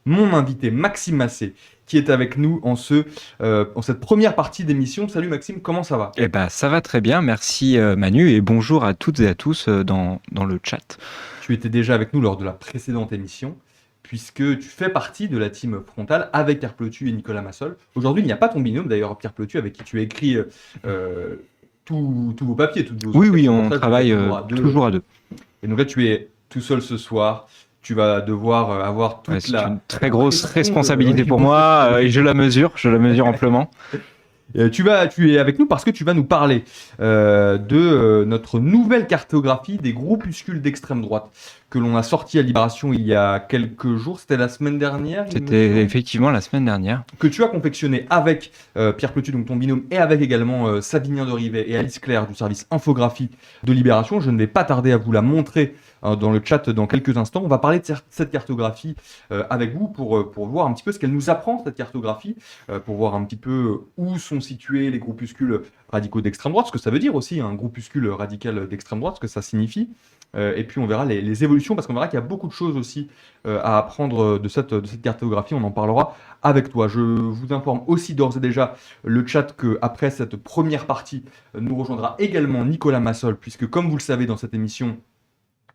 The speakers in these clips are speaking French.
mon invité Maxime Massé, qui est avec nous en cette première partie d'émission. Salut Maxime, comment ça va? Eh ben, ça va très bien, merci Manu, et bonjour à toutes et à tous dans le chat. Tu étais déjà avec nous lors de la précédente émission, puisque tu fais partie de la team Frontal avec Pierre Plotu et Nicolas Massol. Aujourd'hui, il n'y a pas ton binôme, d'ailleurs, Pierre Plotu, avec qui tu as écrit tous vos papiers, toutes vos Oui, enquêtes. oui, C'est pour on ça que vous êtes travaille toujours à deux. toujours à deux. Et donc là, tu es tout seul ce soir. Tu vas devoir avoir Ouais, toute c'est une la très grosse pression responsabilité pour oui, moi, et je la mesure amplement. Tu es avec nous parce que tu vas nous parler de notre nouvelle cartographie des groupuscules d'extrême droite que l'on a sorti à Libération il y a quelques jours. C'était la semaine dernière, il me C'était semble, effectivement la semaine dernière. que tu as confectionné avec Pierre Plotu, donc ton binôme, et avec également Sabinien de Rivet et Alice Claire du service infographie de Libération. Je ne vais pas tarder à vous la montrer dans le chat dans quelques instants. On va parler de cette cartographie avec vous pour voir un petit peu ce qu'elle nous apprend, cette cartographie, pour voir un petit peu où sont situés les groupuscules radicaux d'extrême droite, ce que ça veut dire aussi, un groupuscule radical d'extrême droite, ce que ça signifie. Et puis on verra les évolutions, parce qu'on verra qu'il y a beaucoup de choses aussi à apprendre de cette cartographie. On en parlera avec toi. Je vous informe aussi d'ores et déjà le chat qu'après cette première partie, nous rejoindra également Nicolas Massol, puisque comme vous le savez dans cette émission,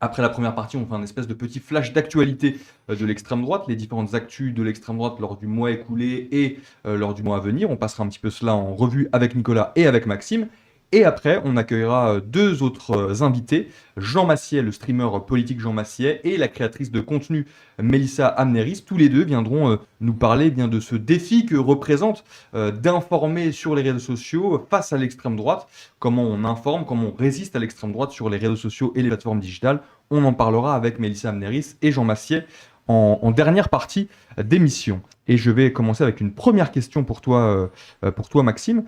après la première partie, on fait un espèce de petit flash d'actualité de l'extrême droite, les différentes actus de l'extrême droite lors du mois écoulé et lors du mois à venir. On passera un petit peu cela en revue avec Nicolas et avec Maxime. Et après, on accueillera deux autres invités, Jean Massier, le streamer politique Jean Massier, et la créatrice de contenu Mélissa Amneris. Tous les deux viendront nous parler bien de ce défi que représente d'informer sur les réseaux sociaux face à l'extrême droite, comment on informe, comment on résiste à l'extrême droite sur les réseaux sociaux et les plateformes digitales. On en parlera avec Mélissa Amneris et Jean Massier en dernière partie d'émission. Et je vais commencer avec une première question pour toi Maxime.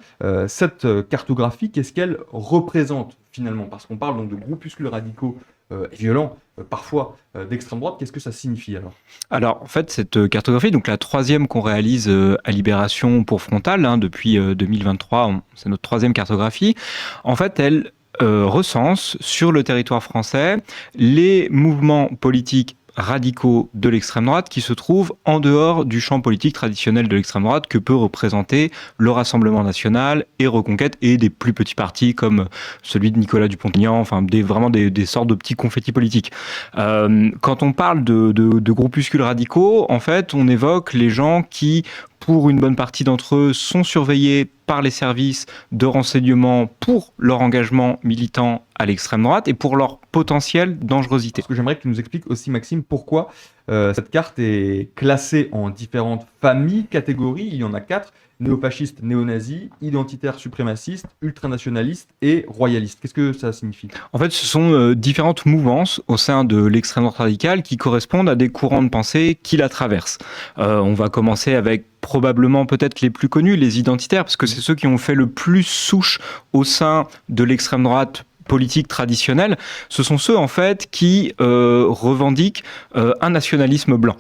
Cette cartographie, qu'est-ce qu'elle représente finalement? Parce qu'on parle donc de groupuscules radicaux et violents, parfois d'extrême droite. Qu'est-ce que ça signifie alors? Alors, en fait, cette cartographie, donc la troisième qu'on réalise à Libération pour Frontal, depuis 2023, c'est notre troisième cartographie. En fait, elle recense sur le territoire français les mouvements politiques radicaux de l'extrême droite qui se trouvent en dehors du champ politique traditionnel de l'extrême droite que peut représenter le Rassemblement national et Reconquête et des plus petits partis comme celui de Nicolas Dupont-Aignan, enfin vraiment des sortes de petits confettis politiques. Quand on parle de groupuscules radicaux, en fait, on évoque les gens qui, pour une bonne partie d'entre eux, sont surveillés par les services de renseignement pour leur engagement militant à l'extrême droite et pour leur potentielle dangerosité. Parce que j'aimerais que tu nous expliques aussi, Maxime, pourquoi cette carte est classée en différentes familles, catégories. Il y en a 4: néofascistes, néo-nazis, identitaires suprémacistes, ultranationalistes et royalistes. Qu'est-ce que ça signifie? En fait, ce sont différentes mouvances au sein de l'extrême droite radicale qui correspondent à des courants de pensée qui la traversent. On va commencer avec probablement peut-être les plus connus, les identitaires, parce que c'est ceux qui ont fait le plus souche au sein de l'extrême droite politique traditionnelle. Ce sont ceux, en fait, qui revendiquent un nationalisme blanc.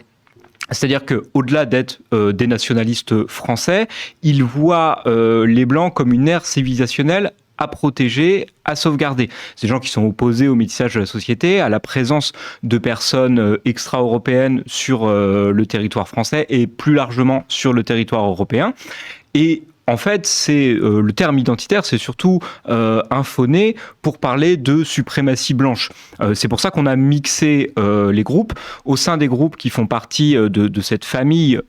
C'est-à-dire qu'au-delà d'être des nationalistes français, ils voient les Blancs comme une ère civilisationnelle à protéger, à sauvegarder. C'est des gens qui sont opposés au métissage de la société, à la présence de personnes extra-européennes sur le territoire français et plus largement sur le territoire européen. Et en fait, c'est le terme identitaire, c'est surtout un faux-nez pour parler de suprématie blanche. C'est pour ça qu'on a mixé les groupes. Au sein des groupes qui font partie de cette famille,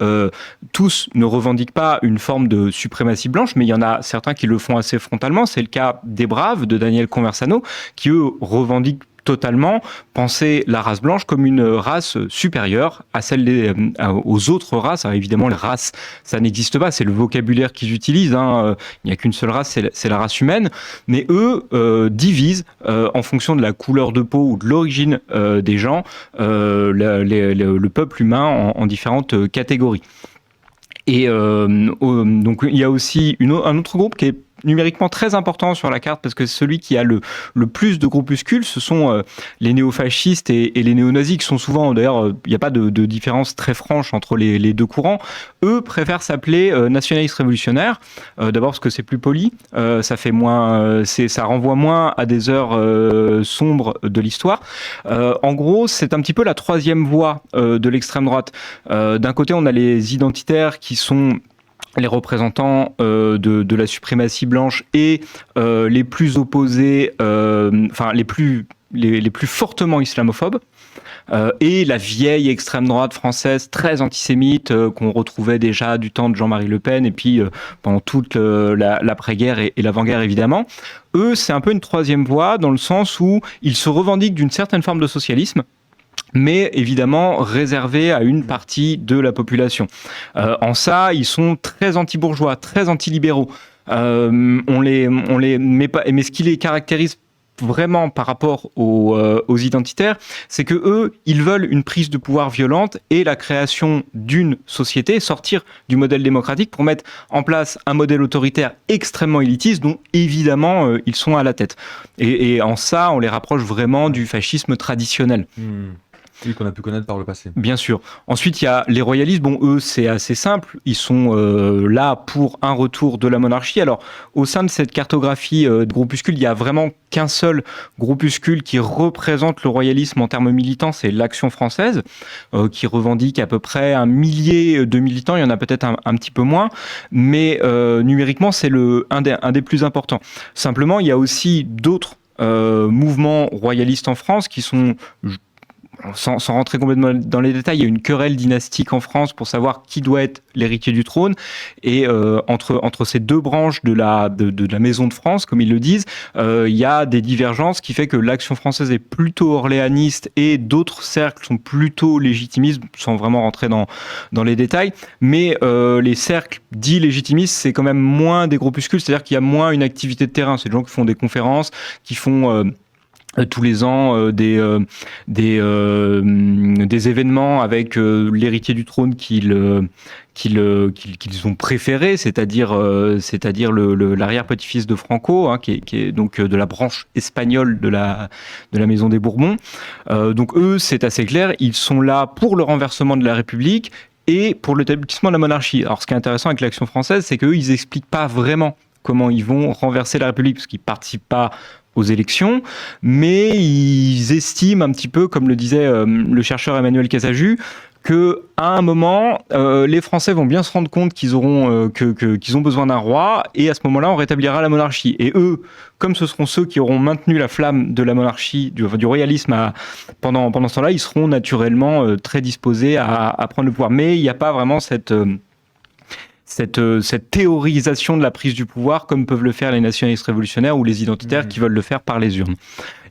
tous ne revendiquent pas une forme de suprématie blanche, mais il y en a certains qui le font assez frontalement. C'est le cas des Braves, de Daniel Conversano, qui eux revendiquent totalement penser la race blanche comme une race supérieure à celle aux autres races. Alors évidemment, les races, ça n'existe pas, c'est le vocabulaire qu'ils utilisent. Il n'y a qu'une seule race, c'est la race humaine. Mais eux divisent en fonction de la couleur de peau ou de l'origine des gens le peuple humain en différentes catégories. Et donc il y a aussi un autre groupe qui est numériquement très important sur la carte parce que celui qui a le plus de groupuscules, ce sont les néofascistes et les néonazis qui sont souvent, d'ailleurs, il n'y a pas de différence très franche entre les deux courants. Eux préfèrent s'appeler nationalistes révolutionnaires, d'abord parce que c'est plus poli, ça fait moins, ça renvoie moins à des heures sombres de l'histoire. En gros, c'est un petit peu la troisième voie de l'extrême droite. D'un côté, on a les identitaires qui sont les représentants de la suprématie blanche et les plus opposés, enfin les plus fortement islamophobes. Et la vieille extrême droite française très antisémite qu'on retrouvait déjà du temps de Jean-Marie Le Pen et puis pendant toute l'après-guerre et l'avant-guerre évidemment. Eux, c'est un peu une troisième voie dans le sens où ils se revendiquent d'une certaine forme de socialisme, mais évidemment réservé à une partie de la population. En ça, ils sont très anti-bourgeois, très anti-libéraux. On les met pas, mais ce qui les caractérise vraiment par rapport aux identitaires, c'est que eux, ils veulent une prise de pouvoir violente et la création d'une société, sortir du modèle démocratique pour mettre en place un modèle autoritaire extrêmement élitiste dont évidemment ils sont à la tête. Et en ça, on les rapproche vraiment du fascisme traditionnel. Oui, qu'on a pu connaître par le passé. Bien sûr. Ensuite, il y a les royalistes. Bon, eux, c'est assez simple. Ils sont là pour un retour de la monarchie. Alors, au sein de cette cartographie de groupuscules, il n'y a vraiment qu'un seul groupuscule qui représente le royalisme en termes militants, c'est l'Action française, qui revendique à peu près 1 millier de militants. Il y en a peut-être un petit peu moins, mais numériquement, c'est un des plus importants. Simplement, il y a aussi d'autres mouvements royalistes en France qui sont... Sans rentrer complètement dans les détails, il y a une querelle dynastique en France pour savoir qui doit être l'héritier du trône. Et entre ces deux branches de la Maison de France, comme ils le disent, il y a des divergences qui fait que l'Action française est plutôt orléaniste et d'autres cercles sont plutôt légitimistes, sans vraiment rentrer dans les détails. Mais les cercles dits légitimistes, c'est quand même moins des groupuscules, c'est-à-dire qu'il y a moins une activité de terrain. C'est des gens qui font des conférences, qui font... tous les ans des événements avec l'héritier du trône qu'ils ont préféré, c'est-à-dire l'arrière-petit-fils de Franco, hein, qui est donc de la branche espagnole de la Maison des Bourbons. Donc eux, c'est assez clair, ils sont là pour le renversement de la République et pour l'établissement de la monarchie. Alors ce qui est intéressant avec l'Action française, c'est qu'eux, ils n'expliquent pas vraiment comment ils vont renverser la République, parce qu'ils ne participent pas aux élections, mais ils estiment un petit peu, comme le disait le chercheur Emmanuel Casaju, qu'à un moment, les Français vont bien se rendre compte qu'ils ont besoin d'un roi, et à ce moment-là, on rétablira la monarchie. Et eux, comme ce seront ceux qui auront maintenu la flamme de la monarchie, du royalisme pendant ce temps-là, ils seront naturellement très disposés à prendre le pouvoir. Mais il n'y a pas vraiment cette théorisation de la prise du pouvoir comme peuvent le faire les nationalistes révolutionnaires ou les identitaires qui veulent le faire par les urnes.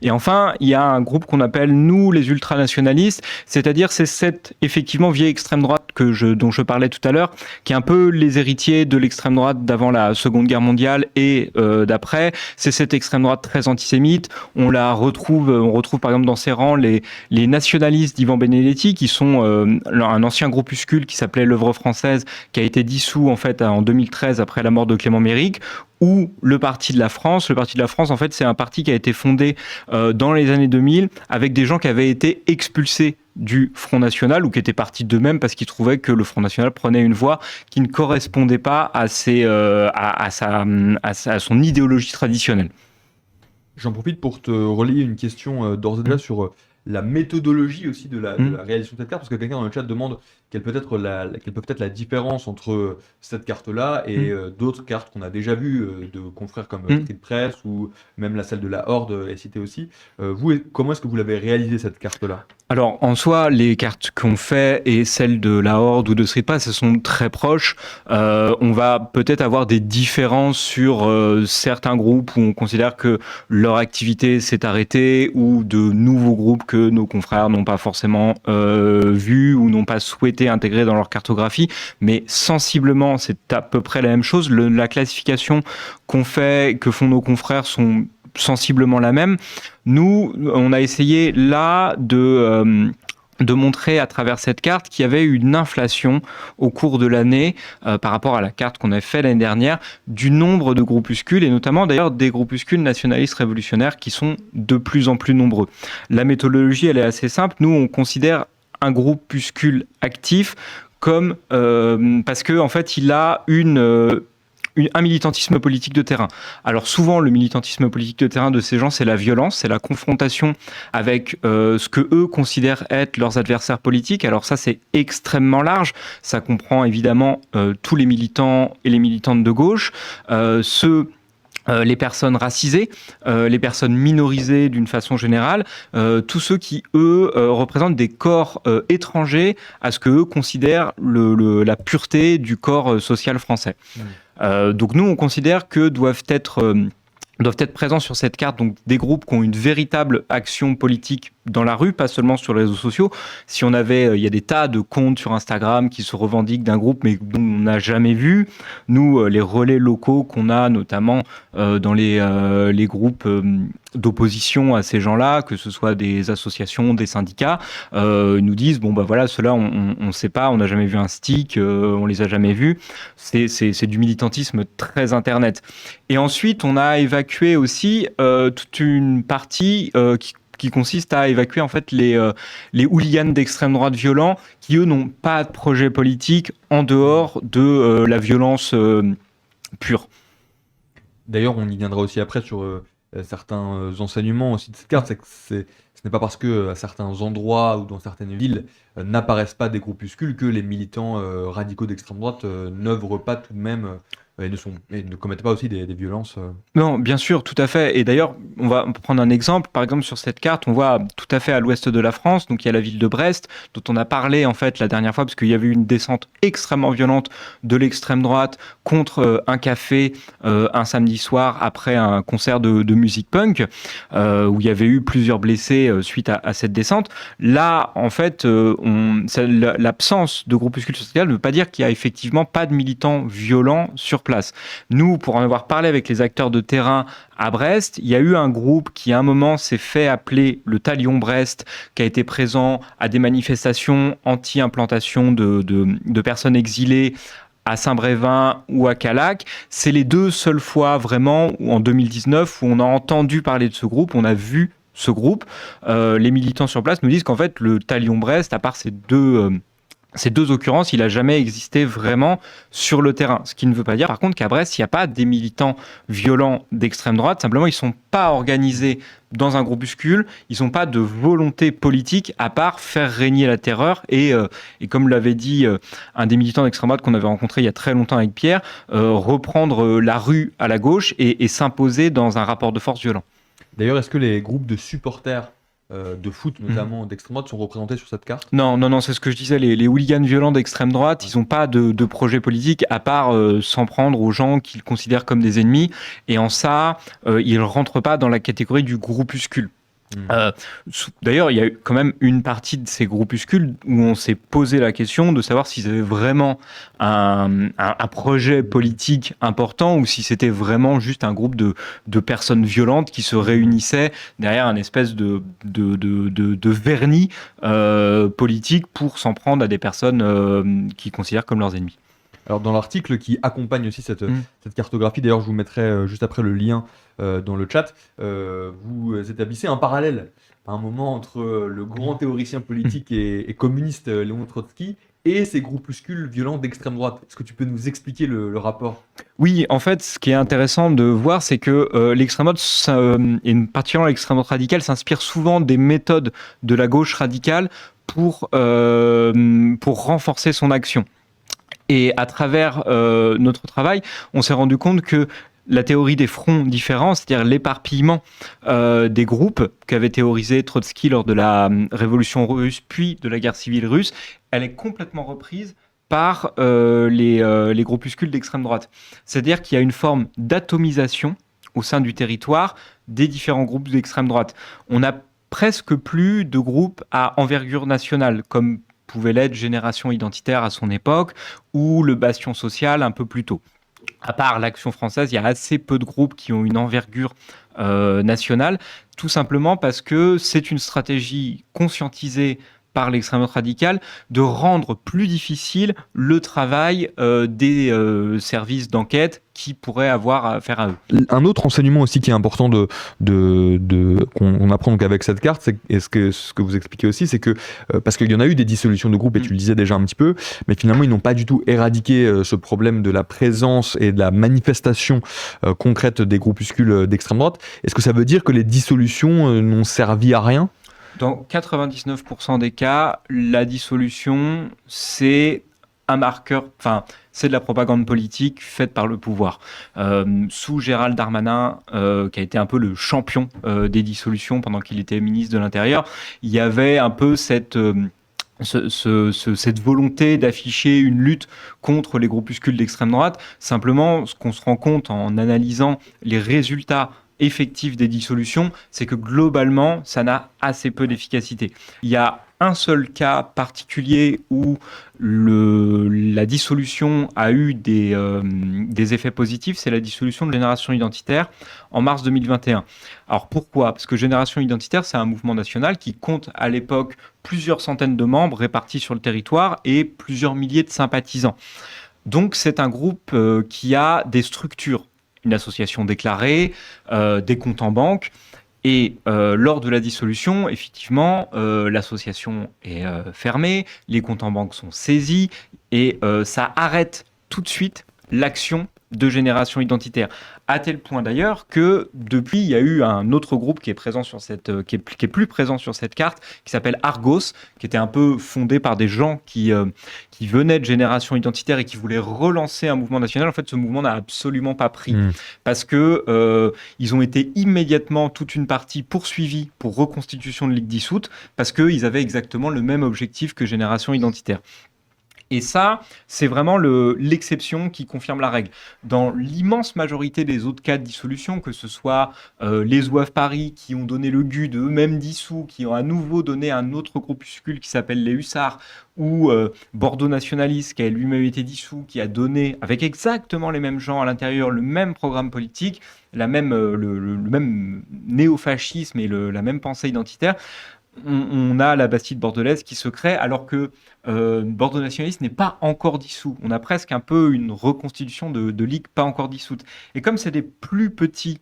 Et enfin, il y a un groupe qu'on appelle, nous, les ultranationalistes, c'est-à-dire c'est cette, effectivement, vieille extrême droite dont je parlais tout à l'heure, qui est un peu les héritiers de l'extrême droite d'avant la Seconde Guerre mondiale et d'après. C'est cette extrême droite très antisémite. On retrouve par exemple dans ses rangs les nationalistes d'Ivan Benedetti, qui sont un ancien groupuscule qui s'appelait l'Œuvre française, qui a été dissous en fait en 2013 après la mort de Clément Méric, ou le Parti de la France. Le Parti de la France, en fait, c'est un parti qui a été fondé dans les années 2000 avec des gens qui avaient été expulsés du Front National ou qui étaient partis d'eux-mêmes parce qu'ils trouvaient que le Front National prenait une voie qui ne correspondait pas à son idéologie traditionnelle. J'en profite pour te relayer une question d'ores et déjà sur la méthodologie aussi de la réalisation de cette carte, parce que quelqu'un dans le chat demande quelle peut être la différence entre cette carte-là et d'autres cartes qu'on a déjà vues de confrères comme Street Press ou même celle de la Horde est citée aussi. Vous, comment est-ce que vous l'avez réalisé cette carte-là ? Alors, en soi, les cartes qu'on fait et celles de la Horde ou de Street Press, elles sont très proches. On va peut-être avoir des différences sur certains groupes où on considère que leur activité s'est arrêtée ou de nouveaux groupes que nos confrères n'ont pas forcément vus ou n'ont pas souhaité intégrer dans leur cartographie. Mais sensiblement, c'est à peu près la même chose. La classification que font nos confrères sont sensiblement la même. Nous, on a essayé là de de montrer à travers cette carte qu'il y avait une inflation au cours de l'année par rapport à la carte qu'on avait faite l'année dernière du nombre de groupuscules et notamment d'ailleurs des groupuscules nationalistes révolutionnaires qui sont de plus en plus nombreux. La méthodologie, elle est assez simple. Nous, on considère un groupuscule actif comme parce que en fait, il a un militantisme politique de terrain. Alors souvent, le militantisme politique de terrain de ces gens, c'est la violence, c'est la confrontation avec ce que eux considèrent être leurs adversaires politiques. Alors ça, c'est extrêmement large. Ça comprend évidemment tous les militants et les militantes de gauche, les personnes racisées, les personnes minorisées d'une façon générale, tous ceux qui, eux, représentent des corps étrangers à ce qu'eux considèrent la pureté du corps social français. Donc nous, on considère que doivent être présents sur cette carte donc des groupes qui ont une véritable action politique dans la rue, pas seulement sur les réseaux sociaux. Si on avait, il y a des tas de comptes sur Instagram qui se revendiquent d'un groupe mais dont on n'a jamais vu. Nous, les relais locaux qu'on a notamment dans les groupes d'opposition à ces gens-là, que ce soit des associations, des syndicats, nous disent bon bah voilà, ceux-là on sait pas, on n'a jamais vu un stick, on les a jamais vus. C'est du militantisme très internet. Et ensuite, on a évacué aussi toute une partie qui consiste à évacuer en fait les hooligans d'extrême droite violents qui eux n'ont pas de projet politique en dehors de la violence pure. D'ailleurs, on y viendra aussi après sur certains enseignements aussi de cette carte. C'est que ce n'est pas parce que à certains endroits ou dans certaines villes n'apparaissent pas des groupuscules que les militants radicaux d'extrême droite n'œuvrent pas tout de même et ne commettent pas aussi des violences. Non, bien sûr, tout à fait. Et d'ailleurs, on va prendre un exemple. Par exemple, sur cette carte, on voit tout à fait à l'ouest de la France, donc il y a la ville de Brest, dont on a parlé en fait la dernière fois, parce qu'il y avait eu une descente extrêmement violente de l'extrême droite contre un café un samedi soir après un concert de musique punk, où il y avait eu plusieurs blessés suite à cette descente. Là, en fait, l'absence de groupuscule social ne veut pas dire qu'il n'y a effectivement pas de militants violents sur place. Nous, pour en avoir parlé avec les acteurs de terrain à Brest, il y a eu un groupe qui à un moment s'est fait appeler le Talion Brest, qui a été présent à des manifestations anti-implantation de personnes exilées à Saint-Brévin ou à Callac. C'est les deux seules fois vraiment en 2019 où on a entendu parler de ce groupe, on a vu ce groupe. Les militants sur place nous disent qu'en fait le Talion Brest, à part ces deux occurrences, il n'a jamais existé vraiment sur le terrain. Ce qui ne veut pas dire, par contre, qu'à Brest, il n'y a pas des militants violents d'extrême droite. Simplement, ils ne sont pas organisés dans un groupuscule. Ils n'ont pas de volonté politique à part faire régner la terreur. Et comme l'avait dit un des militants d'extrême droite qu'on avait rencontré il y a très longtemps avec Pierre, reprendre la rue à la gauche et s'imposer dans un rapport de force violent. D'ailleurs, est-ce que les groupes de supporters de foot, notamment d'extrême droite, sont représentés sur cette carte? Non, c'est ce que je disais, les hooligans violents d'extrême droite, ils n'ont pas de projet politique à part s'en prendre aux gens qu'ils considèrent comme des ennemis, et en ça, ils ne rentrent pas dans la catégorie du groupuscule. D'ailleurs, il y a eu quand même une partie de ces groupuscules où on s'est posé la question de savoir s'ils avaient vraiment un projet politique important ou si c'était vraiment juste un groupe de personnes violentes qui se réunissaient derrière un espèce de vernis politique pour s'en prendre à des personnes qu'ils considèrent comme leurs ennemis. Alors dans l'article qui accompagne aussi cette cartographie, d'ailleurs je vous mettrai juste après le lien dans le chat, vous établissez un parallèle à un moment entre le grand théoricien politique et communiste Léon Trotsky et ces groupuscules violents d'extrême droite. Est-ce que tu peux nous expliquer le rapport? Oui, en fait, ce qui est intéressant de voir, c'est que l'extrême droite, et particulièrement l'extrême droite radicale, s'inspire souvent des méthodes de la gauche radicale pour renforcer son action. Et à travers notre travail, on s'est rendu compte que la théorie des fronts différents, c'est-à-dire l'éparpillement des groupes qu'avait théorisé Trotsky lors de la Révolution russe, puis de la guerre civile russe, elle est complètement reprise par les groupuscules d'extrême droite. C'est-à-dire qu'il y a une forme d'atomisation au sein du territoire des différents groupes d'extrême droite. On n'a presque plus de groupes à envergure nationale, comme pouvait l'être Génération Identitaire à son époque, ou le Bastion Social un peu plus tôt. À part l'Action française, il y a assez peu de groupes qui ont une envergure nationale, tout simplement parce que c'est une stratégie conscientisée par l'extrême droite radicale de rendre plus difficile le travail des services d'enquête qui pourraient avoir affaire à eux. Un autre enseignement aussi qui est important qu'on apprend donc avec cette carte, et ce que vous expliquez aussi, c'est que, parce qu'il y en a eu des dissolutions de groupes, et tu le disais déjà un petit peu, mais finalement ils n'ont pas du tout éradiqué ce problème de la présence et de la manifestation concrète des groupuscules d'extrême droite. Est-ce que ça veut dire que les dissolutions n'ont servi à rien ? Dans 99% des cas, la dissolution, c'est un marqueur, c'est de la propagande politique faite par le pouvoir. Sous Gérald Darmanin, qui a été un peu le champion des dissolutions pendant qu'il était ministre de l'Intérieur, il y avait un peu cette volonté d'afficher une lutte contre les groupuscules d'extrême droite. Simplement, ce qu'on se rend compte en analysant les résultats effectifs des dissolutions, c'est que globalement, ça n'a assez peu d'efficacité. Il y a un seul cas particulier où la dissolution a eu des effets positifs, c'est la dissolution de Génération Identitaire en mars 2021. Alors pourquoi ? Parce que Génération Identitaire, c'est un mouvement national qui compte à l'époque plusieurs centaines de membres répartis sur le territoire et plusieurs milliers de sympathisants. Donc c'est un groupe qui a des structures, une association déclarée, des comptes en banque. Et lors de la dissolution, effectivement, l'association est fermée, les comptes en banque sont saisis, et ça arrête tout de suite l'action de Génération Identitaire. À tel point d'ailleurs que depuis, il y a eu un autre groupe qui est présent sur qui est plus présent sur cette carte, qui s'appelle Argos, qui était un peu fondé par des gens qui venaient de Génération Identitaire et qui voulaient relancer un mouvement national. En fait, ce mouvement n'a absolument pas pris parce que ils ont été immédiatement toute une partie poursuivis pour reconstitution de Ligue dissoute parce qu'ils avaient exactement le même objectif que Génération Identitaire. Et ça, c'est vraiment l'exception qui confirme la règle. Dans l'immense majorité des autres cas de dissolution, que ce soit les Ouaves Paris qui ont donné le GUD, eux-mêmes dissous, qui ont à nouveau donné un autre groupuscule qui s'appelle les Hussards, ou Bordeaux Nationaliste qui a lui-même été dissous, qui a donné, avec exactement les mêmes gens à l'intérieur, le même programme politique, le même néofascisme et la même pensée identitaire, on a la Bastide bordelaise qui se crée alors que Bordeaux Nationaliste n'est pas encore dissous. On a presque un peu une reconstitution de ligue pas encore dissoute. Et comme c'est des plus petits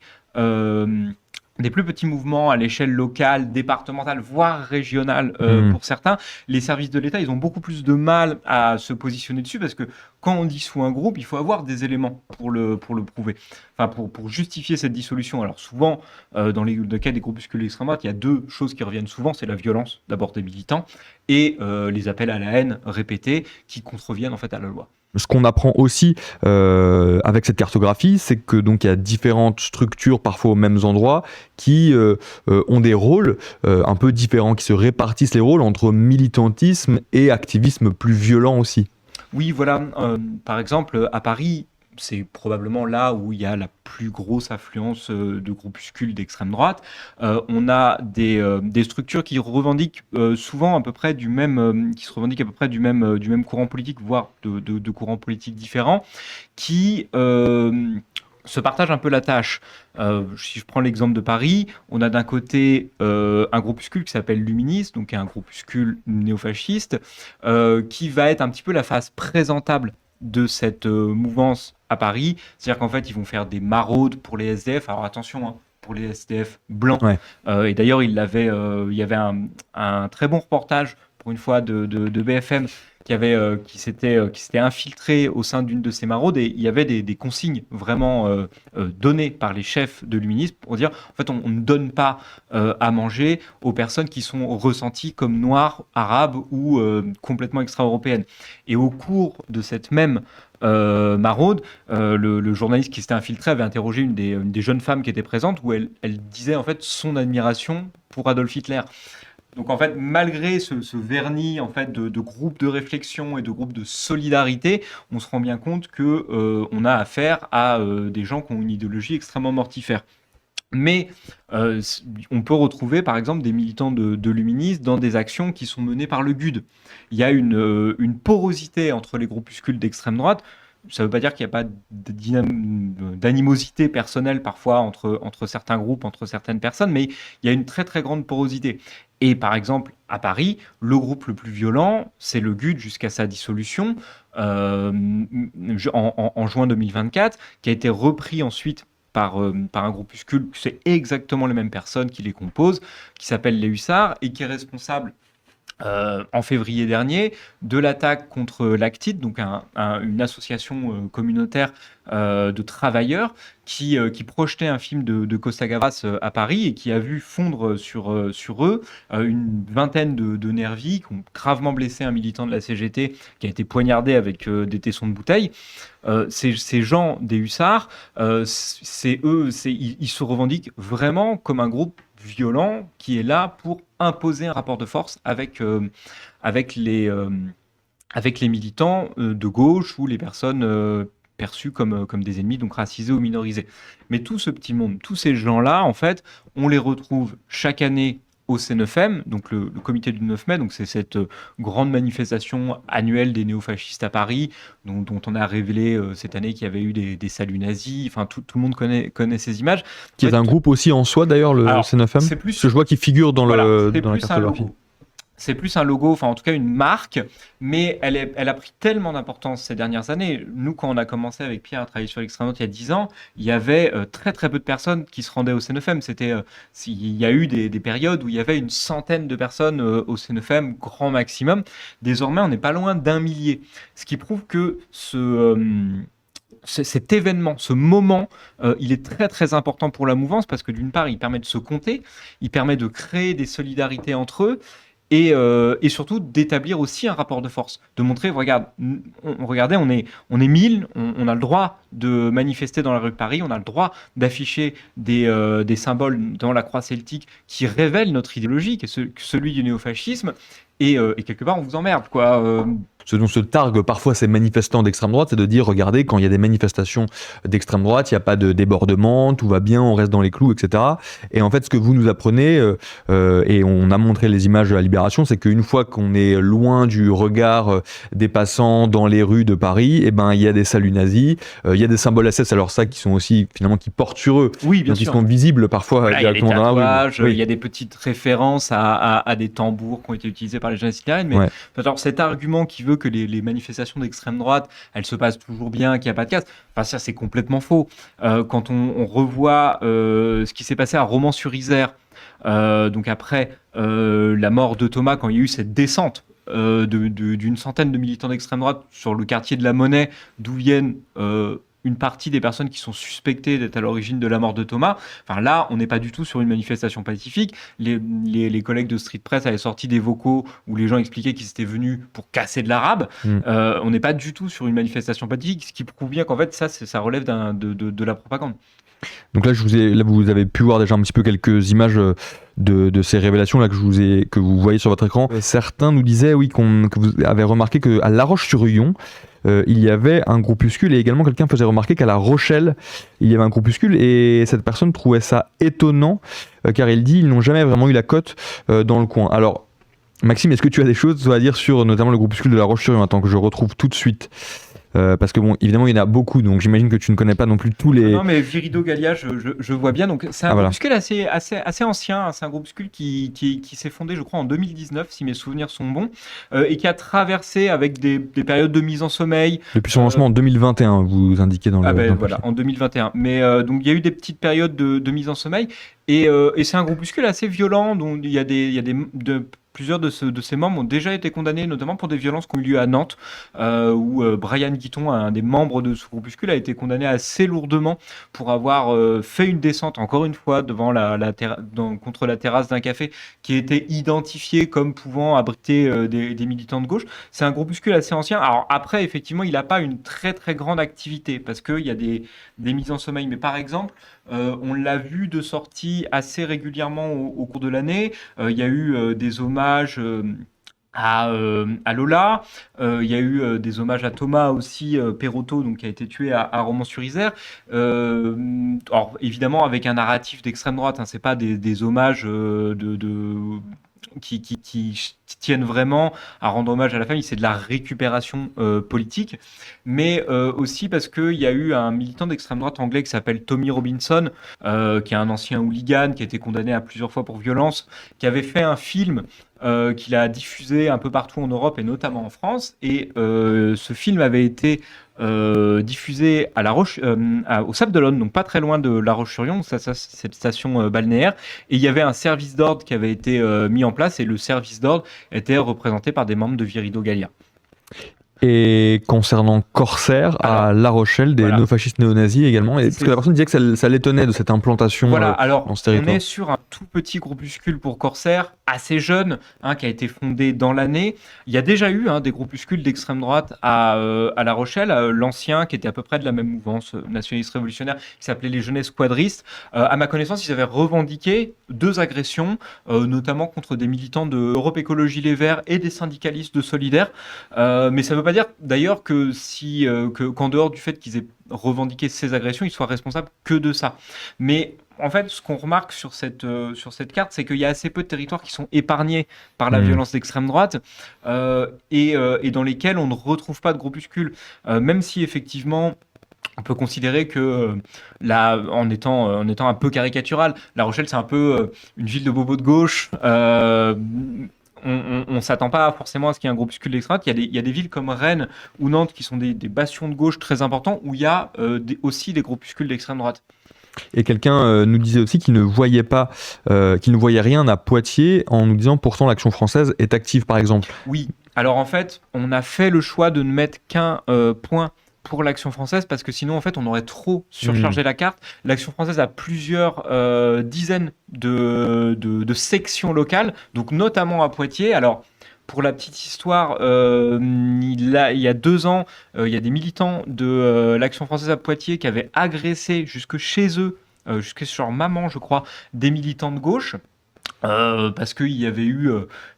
mouvements à l'échelle locale, départementale, voire régionale pour certains, les services de l'État, ils ont beaucoup plus de mal à se positionner dessus parce que quand on dissout un groupe, il faut avoir des éléments pour le prouver, pour justifier cette dissolution. Alors souvent, dans le cas des groupuscules d'extrême droite, il y a deux choses qui reviennent souvent, c'est la violence d'abord des militants et les appels à la haine répétés qui contreviennent en fait à la loi. Ce qu'on apprend aussi avec cette cartographie, c'est que donc il y a différentes structures, parfois aux mêmes endroits, qui ont des rôles un peu différents, qui se répartissent les rôles entre militantisme et activisme plus violent aussi. Oui, voilà. Par exemple, à Paris, c'est probablement là où il y a la plus grosse affluence de groupuscules d'extrême droite. On a des structures qui revendiquent souvent à peu près du même, courant politique, voire de courants politiques différents, qui se partagent un peu la tâche. Si je prends l'exemple de Paris, on a d'un côté un groupuscule qui s'appelle Luminis, donc un groupuscule néofasciste, qui va être un petit peu la face présentable de cette mouvance à Paris. C'est-à-dire qu'en fait, ils vont faire des maraudes pour les SDF. Alors attention, pour les SDF blancs. Ouais. Et d'ailleurs, il y avait un très bon reportage, pour une fois, de BFM qui s'était infiltré au sein d'une de ces maraudes, et il y avait des consignes vraiment données par les chefs de Luminis pour dire en fait on ne donne pas à manger aux personnes qui sont ressenties comme noires, arabes ou complètement extra-européennes. Et au cours de cette même maraude, le journaliste qui s'était infiltré avait interrogé une des jeunes femmes qui étaient présentes, où elle disait en fait son admiration pour Adolf Hitler. Donc en fait, malgré ce vernis en fait de groupe de réflexion et de groupe de solidarité, on se rend bien compte que on a affaire à des gens qui ont une idéologie extrêmement mortifère. Mais on peut retrouver par exemple des militants de Luminis dans des actions qui sont menées par le GUD. Il y a une porosité entre les groupuscules d'extrême droite. ça ne veut pas dire qu'il n'y a pas d'animosité personnelle parfois entre certains groupes, entre certaines personnes, mais il y a une très très grande porosité. Et par exemple, à Paris, le groupe le plus violent, c'est le GUD jusqu'à sa dissolution en juin 2024, qui a été repris ensuite par un groupuscule, c'est exactement les mêmes personnes qui les composent, qui s'appelle les Hussards, et qui est responsable en février dernier de l'attaque contre l'Actide, donc une association communautaire de travailleurs qui projetait un film de Costa Gavras à Paris et qui a vu fondre sur eux une vingtaine de nervis qui ont gravement blessé un militant de la CGT qui a été poignardé avec des tessons de bouteille. Ces gens des Hussards, ils se revendiquent vraiment comme un groupe violent qui est là pour imposer un rapport de force avec les militants de gauche ou les personnes perçues comme des ennemis, donc racisés ou minorisés. Mais tout ce petit monde, tous ces gens-là, en fait, on les retrouve chaque année au C9M, donc le comité du 9 mai, donc c'est cette grande manifestation annuelle des néofascistes à Paris, dont on a révélé cette année qu'il y avait eu des saluts nazis, enfin tout le monde connaît ces images. Qui est un groupe aussi en soi d'ailleurs, le C9M, c'est plus, parce que je vois qu'il figure dans la cartographie. C'est plus un logo, enfin en tout cas une marque, mais elle a pris tellement d'importance ces dernières années. Nous, quand on a commencé avec Pierre à travailler sur l'extrême droite il y a 10 ans, il y avait très très peu de personnes qui se rendaient au C9M. Il y a eu des périodes où il y avait une centaine de personnes au C9M, grand maximum. Désormais, on n'est pas loin d'1 millier. Ce qui prouve que cet événement, ce moment, il est très très important pour la mouvance parce que d'une part, il permet de se compter, il permet de créer des solidarités entre eux, et surtout d'établir aussi un rapport de force, de montrer, regardez, on est 1000, on a le droit de manifester dans la rue de Paris, on a le droit d'afficher des symboles dans la croix celtique qui révèlent notre idéologie, qui est celui du néofascisme, et quelque part on vous emmerde, quoi. Ce dont se targuent parfois ces manifestants d'extrême droite, c'est de dire, regardez, quand il y a des manifestations d'extrême droite, il n'y a pas de débordement, tout va bien, on reste dans les clous, etc. Et en fait, ce que vous nous apprenez, et on a montré les images à Libération, c'est qu'une fois qu'on est loin du regard des passants dans les rues de Paris, eh ben, il y a des saluts nazis, il y a des symboles SS, alors ça, qui sont aussi, finalement, qui portent sur eux. Oui, bien donc sûr. Ils sont visibles parfois directement dans la rue. Il y a des petites références à des tambours qui ont été utilisés par les jeunesses italiennes, mais alors, cet argument qui veut que les manifestations d'extrême droite, elles se passent toujours bien, qu'il n'y a pas de casse, enfin ça c'est complètement faux. Quand on revoit ce qui s'est passé à Romans-sur-Isère, donc après la mort de Thomas, quand il y a eu cette descente d'une centaine de militants d'extrême droite sur le quartier de la Monnaie, d'où viennent une partie des personnes qui sont suspectées d'être à l'origine de la mort de Thomas. Enfin là, on n'est pas du tout sur une manifestation pacifique. Les collègues de Street Press avaient sorti des vocaux où les gens expliquaient qu'ils étaient venus pour casser de l'arabe. On n'est pas du tout sur une manifestation pacifique, ce qui prouve bien qu'en fait ça relève de la propagande. Donc là, vous avez pu voir déjà un petit peu quelques images de ces révélations là que vous voyez sur votre écran. Certains nous disaient que vous avez remarqué qu'à La Roche-sur-Yon, il y avait un groupuscule, et également quelqu'un faisait remarquer qu'à La Rochelle, il y avait un groupuscule, et cette personne trouvait ça étonnant, car il dit ils n'ont jamais vraiment eu la cote dans le coin. Alors, Maxime, est-ce que tu as des choses à dire sur notamment le groupuscule de La Roche-sur-Yon, attends que je retrouve tout de suite parce que bon, évidemment, il y en a beaucoup, donc j'imagine que tu ne connais pas non plus tous les... Non, mais Virido Gallia, je vois bien. Donc, c'est un groupuscule assez ancien. C'est un groupuscule qui s'est fondé, je crois, en 2019, si mes souvenirs sont bons, et qui a traversé avec des périodes de mise en sommeil. Depuis son lancement en 2021, vous indiquez dans le... voilà, en 2021. Mais donc, il y a eu des petites périodes de mise en sommeil, et c'est un groupuscule assez violent, dont il y a plusieurs de ces membres ont déjà été condamnés, notamment pour des violences qui ont eu lieu à Nantes, où Brian Guiton, un des membres de ce groupuscule, a été condamné assez lourdement pour avoir fait une descente, encore une fois, devant contre la terrasse d'un café qui était identifié comme pouvant abriter des militants de gauche. C'est un groupuscule assez ancien. Alors après, effectivement, il n'a pas une très très grande activité parce qu'il y a des mises en sommeil. Mais par exemple, on l'a vu de sortie assez régulièrement au cours de l'année. Il y a eu des hommages à Lola, il y a eu des hommages à Thomas aussi, Perotto, donc, qui a été tué à Romans-sur-Isère. Alors évidemment avec un narratif d'extrême droite, hein, c'est pas des hommages qui tiennent vraiment à rendre hommage à la famille, c'est de la récupération politique, mais aussi parce qu'il y a eu un militant d'extrême droite anglais qui s'appelle Tommy Robinson, qui est un ancien hooligan, qui a été condamné à plusieurs fois pour violence, qui avait fait un film qu'il a diffusé un peu partout en Europe et notamment en France, et ce film avait été diffusé à au Sable d'Olonne, donc pas très loin de La Roche-sur-Yon, cette station balnéaire, et il y avait un service d'ordre qui avait été mis en place, et le service d'ordre était représenté par des membres de Virido Gallia. Et concernant Corsair, à La Rochelle, des néofascistes néo-nazis également, parce que la personne disait que ça l'étonnait de cette implantation dans ce territoire. On est sur un tout petit groupuscule pour Corsair, assez jeune, qui a été fondé dans l'année. Il y a déjà eu des groupuscules d'extrême droite à La Rochelle, l'ancien qui était à peu près de la même mouvance nationaliste révolutionnaire, qui s'appelait les Jeunesses Quadristes. À ma connaissance, ils avaient revendiqué 2 agressions, notamment contre des militants de Europe Écologie Les Verts et des syndicalistes de Solidaires. Mais ça ne veut pas dire d'ailleurs qu'en dehors du fait qu'ils aient revendiqué ces agressions, ils soient responsables que de ça. Mais en fait, ce qu'on remarque sur cette carte, c'est qu'il y a assez peu de territoires qui sont épargnés par la violence d'extrême droite et dans lesquels on ne retrouve pas de groupuscules. Même si effectivement, on peut considérer que, en étant un peu caricatural, La Rochelle, c'est un peu une ville de bobos de gauche. On ne s'attend pas forcément à ce qu'il y ait un groupuscule d'extrême droite. Il y a des villes comme Rennes ou Nantes qui sont des bastions de gauche très importants où il y a aussi des groupuscules d'extrême droite. Et quelqu'un nous disait aussi qu'il ne voyait rien à Poitiers, en nous disant pourtant l'Action française est active par exemple. Oui, alors en fait, on a fait le choix de ne mettre qu'un point pour l'Action française parce que sinon en fait on aurait trop surchargé la carte. L'Action française a plusieurs dizaines de sections locales, donc notamment à Poitiers. Alors pour la petite histoire, il y a 2 ans, il y a des militants de l'Action française à Poitiers qui avaient agressé jusque chez eux, jusque sur leur maman je crois, des militants de gauche. Parce qu'il y avait eu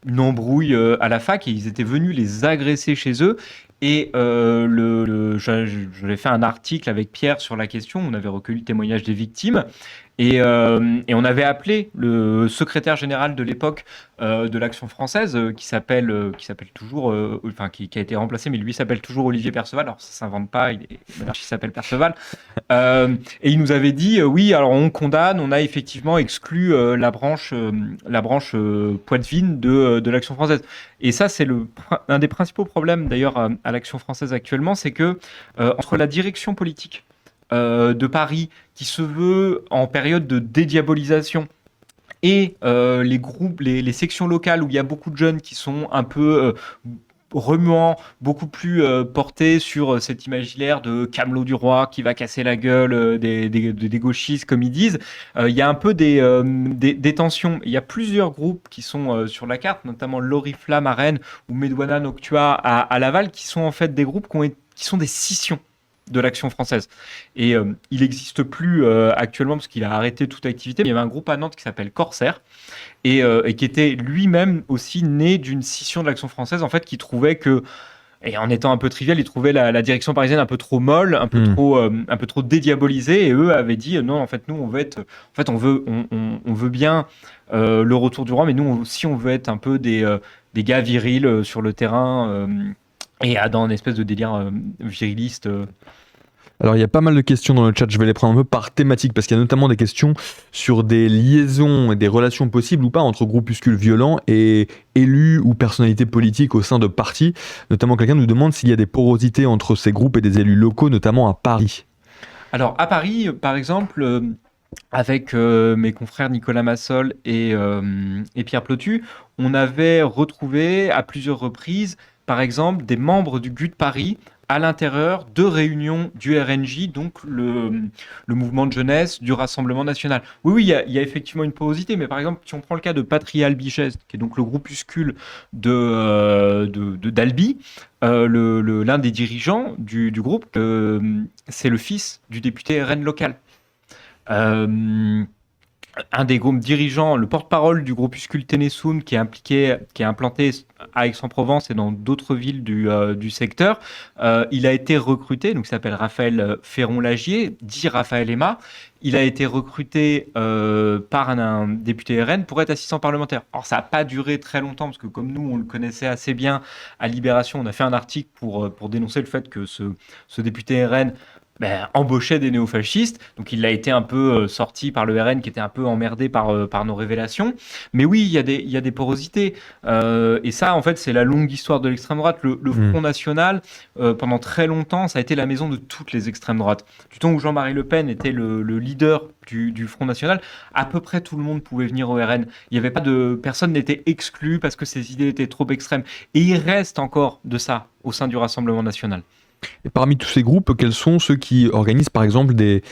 une embrouille à la fac et ils étaient venus les agresser chez eux. Et j'avais fait un article avec Pierre sur la question, on avait recueilli le témoignage des victimes et on avait appelé le secrétaire général de l'époque de l'Action française qui s'appelle toujours, qui a été remplacé, mais lui s'appelle toujours Olivier Perceval, alors ça s'invente pas, il s'appelle Perceval, et il nous avait dit oui, alors on condamne, on a effectivement exclu la branche poitevine de l'Action française. Et ça, c'est un des principaux problèmes d'ailleurs à l'Action française actuellement, c'est que entre la direction politique de Paris, qui se veut en période de dédiabolisation, et les groupes, les sections locales où il y a beaucoup de jeunes qui sont un peu remuants, beaucoup plus portés sur cet imaginaire de Camelot du roi qui va casser la gueule des gauchistes, comme ils disent. Il y a un peu des tensions. Il y a plusieurs groupes qui sont sur la carte, notamment l'Oriflamme à Rennes ou Medouana Noctua à Laval, qui sont en fait des groupes qui sont des scissions de l'Action française. Et il n'existe plus actuellement parce qu'il a arrêté toute activité. Mais il y avait un groupe à Nantes qui s'appelle Corsair et qui était lui-même aussi né d'une scission de l'Action française, en fait, qui trouvait que, et en étant un peu trivial, il trouvait la direction parisienne un peu trop molle, un peu trop dédiabolisée, et eux avaient dit non, en fait, nous, on veut bien le retour du roi, mais nous aussi, on veut être un peu des gars virils sur le terrain et dans une espèce de délire viriliste. Alors il y a pas mal de questions dans le chat, je vais les prendre un peu par thématique parce qu'il y a notamment des questions sur des liaisons et des relations possibles ou pas entre groupuscules violents et élus ou personnalités politiques au sein de partis. Notamment quelqu'un nous demande s'il y a des porosités entre ces groupes et des élus locaux, notamment à Paris. Alors à Paris, par exemple, avec mes confrères Nicolas Massol et Pierre Plotu, on avait retrouvé à plusieurs reprises, par exemple, des membres du GUD Paris à l'intérieur de réunions du RNJ, donc le mouvement de jeunesse du Rassemblement national. Oui, il y a effectivement une porosité, mais par exemple, si on prend le cas de Patria Albigès, qui est donc le groupuscule d'Albi, l'un des dirigeants du groupe, c'est le fils du député RN local. un des groupes dirigeants, le porte-parole du groupuscule Ténésoun, qui est implanté à Aix-en-Provence et dans d'autres villes du secteur, il a été recruté, donc il s'appelle Raphaël Ferron-Lagier, dit Raphaël Emma. Il a été recruté par un député RN pour être assistant parlementaire. Alors ça n'a pas duré très longtemps, parce que comme nous, on le connaissait assez bien à Libération, on a fait un article pour dénoncer le fait que ce député RN embauchait des néofascistes, donc il a été un peu sorti par le RN qui était un peu emmerdé par nos révélations. Mais oui, il y a des porosités, et ça en fait c'est la longue histoire de l'extrême droite. Le Front National, pendant très longtemps, ça a été la maison de toutes les extrêmes droites. Du temps où Jean-Marie Le Pen était le leader du Front National, à peu près tout le monde pouvait venir au RN. Il y avait pas personne n'était exclu parce que ses idées étaient trop extrêmes. Et il reste encore de ça au sein du Rassemblement National. Et parmi tous ces groupes, quels sont ceux qui organisent par exemple des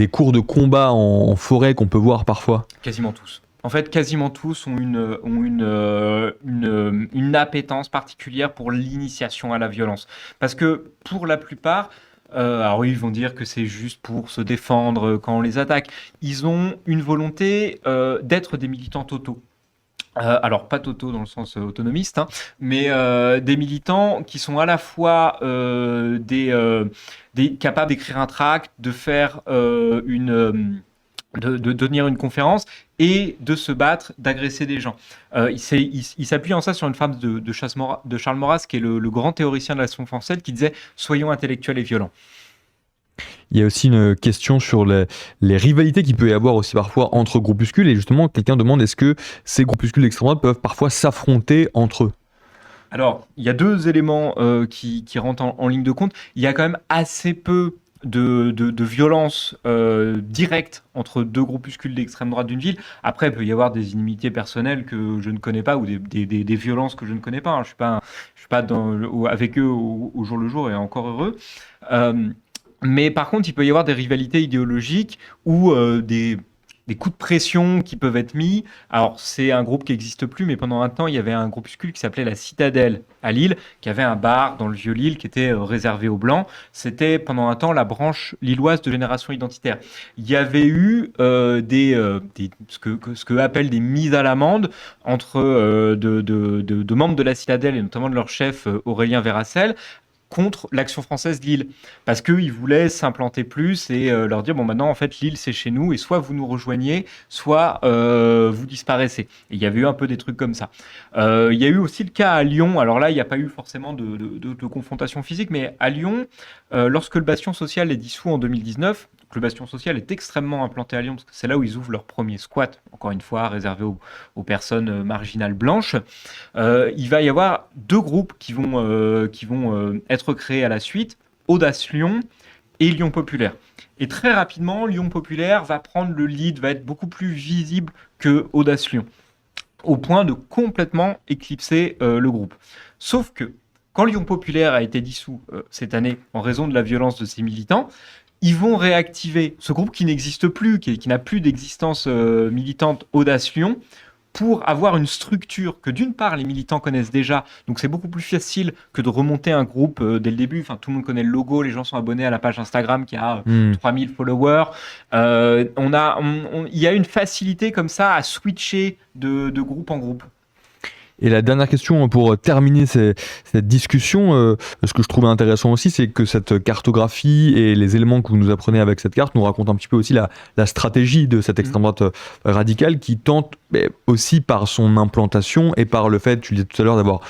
cours de combat en forêt qu'on peut voir parfois ? Quasiment tous. En fait, quasiment tous ont une appétence particulière pour l'initiation à la violence. Parce que pour la plupart, alors oui, ils vont dire que c'est juste pour se défendre quand on les attaque. Ils ont une volonté d'être des militants totaux. Alors pas totaux dans le sens autonomiste, hein, mais des militants qui sont à la fois capables d'écrire un tract, de faire de tenir une conférence et de se battre, d'agresser des gens. Il s'appuie en ça sur une femme de Charles Maurras, qui est le grand théoricien de l'action française, qui disait « Soyons intellectuels et violents ». Il y a aussi une question sur les rivalités qu'il peut y avoir aussi parfois entre groupuscules, et justement quelqu'un demande est-ce que ces groupuscules d'extrême droite peuvent parfois s'affronter entre eux ? Alors, il y a deux éléments qui rentrent en ligne de compte. Il y a quand même assez peu de violence directe entre deux groupuscules d'extrême droite d'une ville. Après, il peut y avoir des inimitiés personnelles que je ne connais pas, ou des violences que je ne connais pas. Je suis pas avec eux au jour le jour, et encore heureux. Mais par contre, il peut y avoir des rivalités idéologiques ou des coups de pression qui peuvent être mis. Alors, c'est un groupe qui n'existe plus, mais pendant un temps, il y avait un groupuscule qui s'appelait la Citadelle à Lille, qui avait un bar dans le Vieux-Lille qui était réservé aux Blancs. C'était pendant un temps la branche lilloise de Génération Identitaire. Il y avait eu ce que appellent des mises à l'amende entre de membres de la Citadelle, et notamment de leur chef Aurélien Verracel, contre l'Action française Lille, parce qu'ils voulaient s'implanter plus et leur dire bon, maintenant en fait Lille c'est chez nous, et soit vous nous rejoignez, soit vous disparaissez. Et il y avait eu un peu des trucs comme ça. Il y a eu aussi le cas à Lyon. Alors là, il n'y a pas eu forcément de confrontation physique, mais à Lyon, lorsque le Bastion Social est dissous en 2019, le Bastion Social est extrêmement implanté à Lyon, parce que c'est là où ils ouvrent leur premier squat, encore une fois réservé aux personnes marginales blanches. Il va y avoir deux groupes qui vont être créés à la suite, Audace Lyon et Lyon Populaire. Et très rapidement, Lyon Populaire va prendre le lead, va être beaucoup plus visible que Audace Lyon, au point de complètement éclipser le groupe. Sauf que, quand Lyon Populaire a été dissous cette année en raison de la violence de ses militants, ils vont réactiver ce groupe qui n'existe plus, qui n'a plus d'existence militante, Audace Lyon, pour avoir une structure que d'une part les militants connaissent déjà, donc c'est beaucoup plus facile que de remonter un groupe dès le début. Enfin, tout le monde connaît le logo, les gens sont abonnés à la page Instagram qui a 3000 followers. Il y a une facilité comme ça à switcher de groupe en groupe. Et la dernière question pour terminer cette discussion, ce que je trouvais intéressant aussi, c'est que cette cartographie et les éléments que vous nous apprenez avec cette carte nous racontent un petit peu aussi la stratégie de cette extrême droite radicale, qui tente aussi par son implantation et par le fait, tu le disais tout à l'heure, d'avoir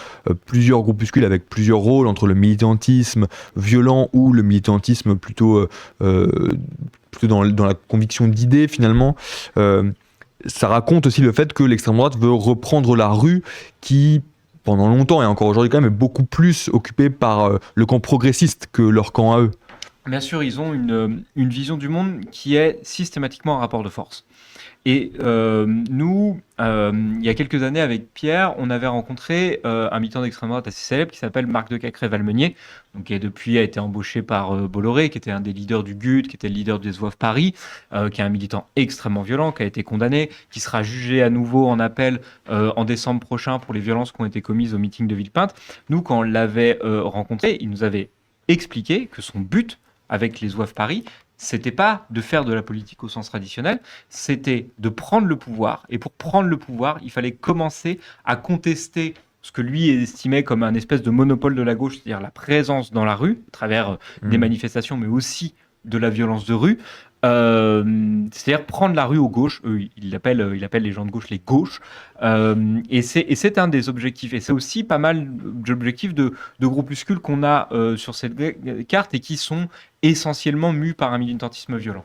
plusieurs groupuscules avec plusieurs rôles entre le militantisme violent ou le militantisme plutôt dans la conviction d'idées finalement. Ça raconte aussi le fait que l'extrême droite veut reprendre la rue qui, pendant longtemps et encore aujourd'hui quand même, est beaucoup plus occupée par le camp progressiste que leur camp à eux. Bien sûr, ils ont une vision du monde qui est systématiquement un rapport de force. Et nous, il y a quelques années avec Pierre, on avait rencontré un militant d'extrême droite assez célèbre qui s'appelle Marc de Cacré-Valmeunier, donc qui depuis a été embauché par Bolloré, qui était un des leaders du GUD, qui était le leader du SWAF Paris, qui est un militant extrêmement violent, qui a été condamné, qui sera jugé à nouveau en appel en décembre prochain pour les violences qui ont été commises au meeting de Villepinte. Nous, quand on l'avait rencontré, il nous avait expliqué que son but avec les SWAF Paris, c'était pas de faire de la politique au sens traditionnel, c'était de prendre le pouvoir. Et pour prendre le pouvoir, il fallait commencer à contester ce que lui estimait comme un espèce de monopole de la gauche, c'est-à-dire la présence dans la rue, à travers des manifestations, mais aussi de la violence de rue. C'est-à-dire prendre la rue aux gauches, il appelle les gens de gauche les gauches, et c'est un des objectifs. Et c'est aussi pas mal d'objectifs de groupuscules qu'on a sur cette carte et qui sont essentiellement mus par un militantisme violent.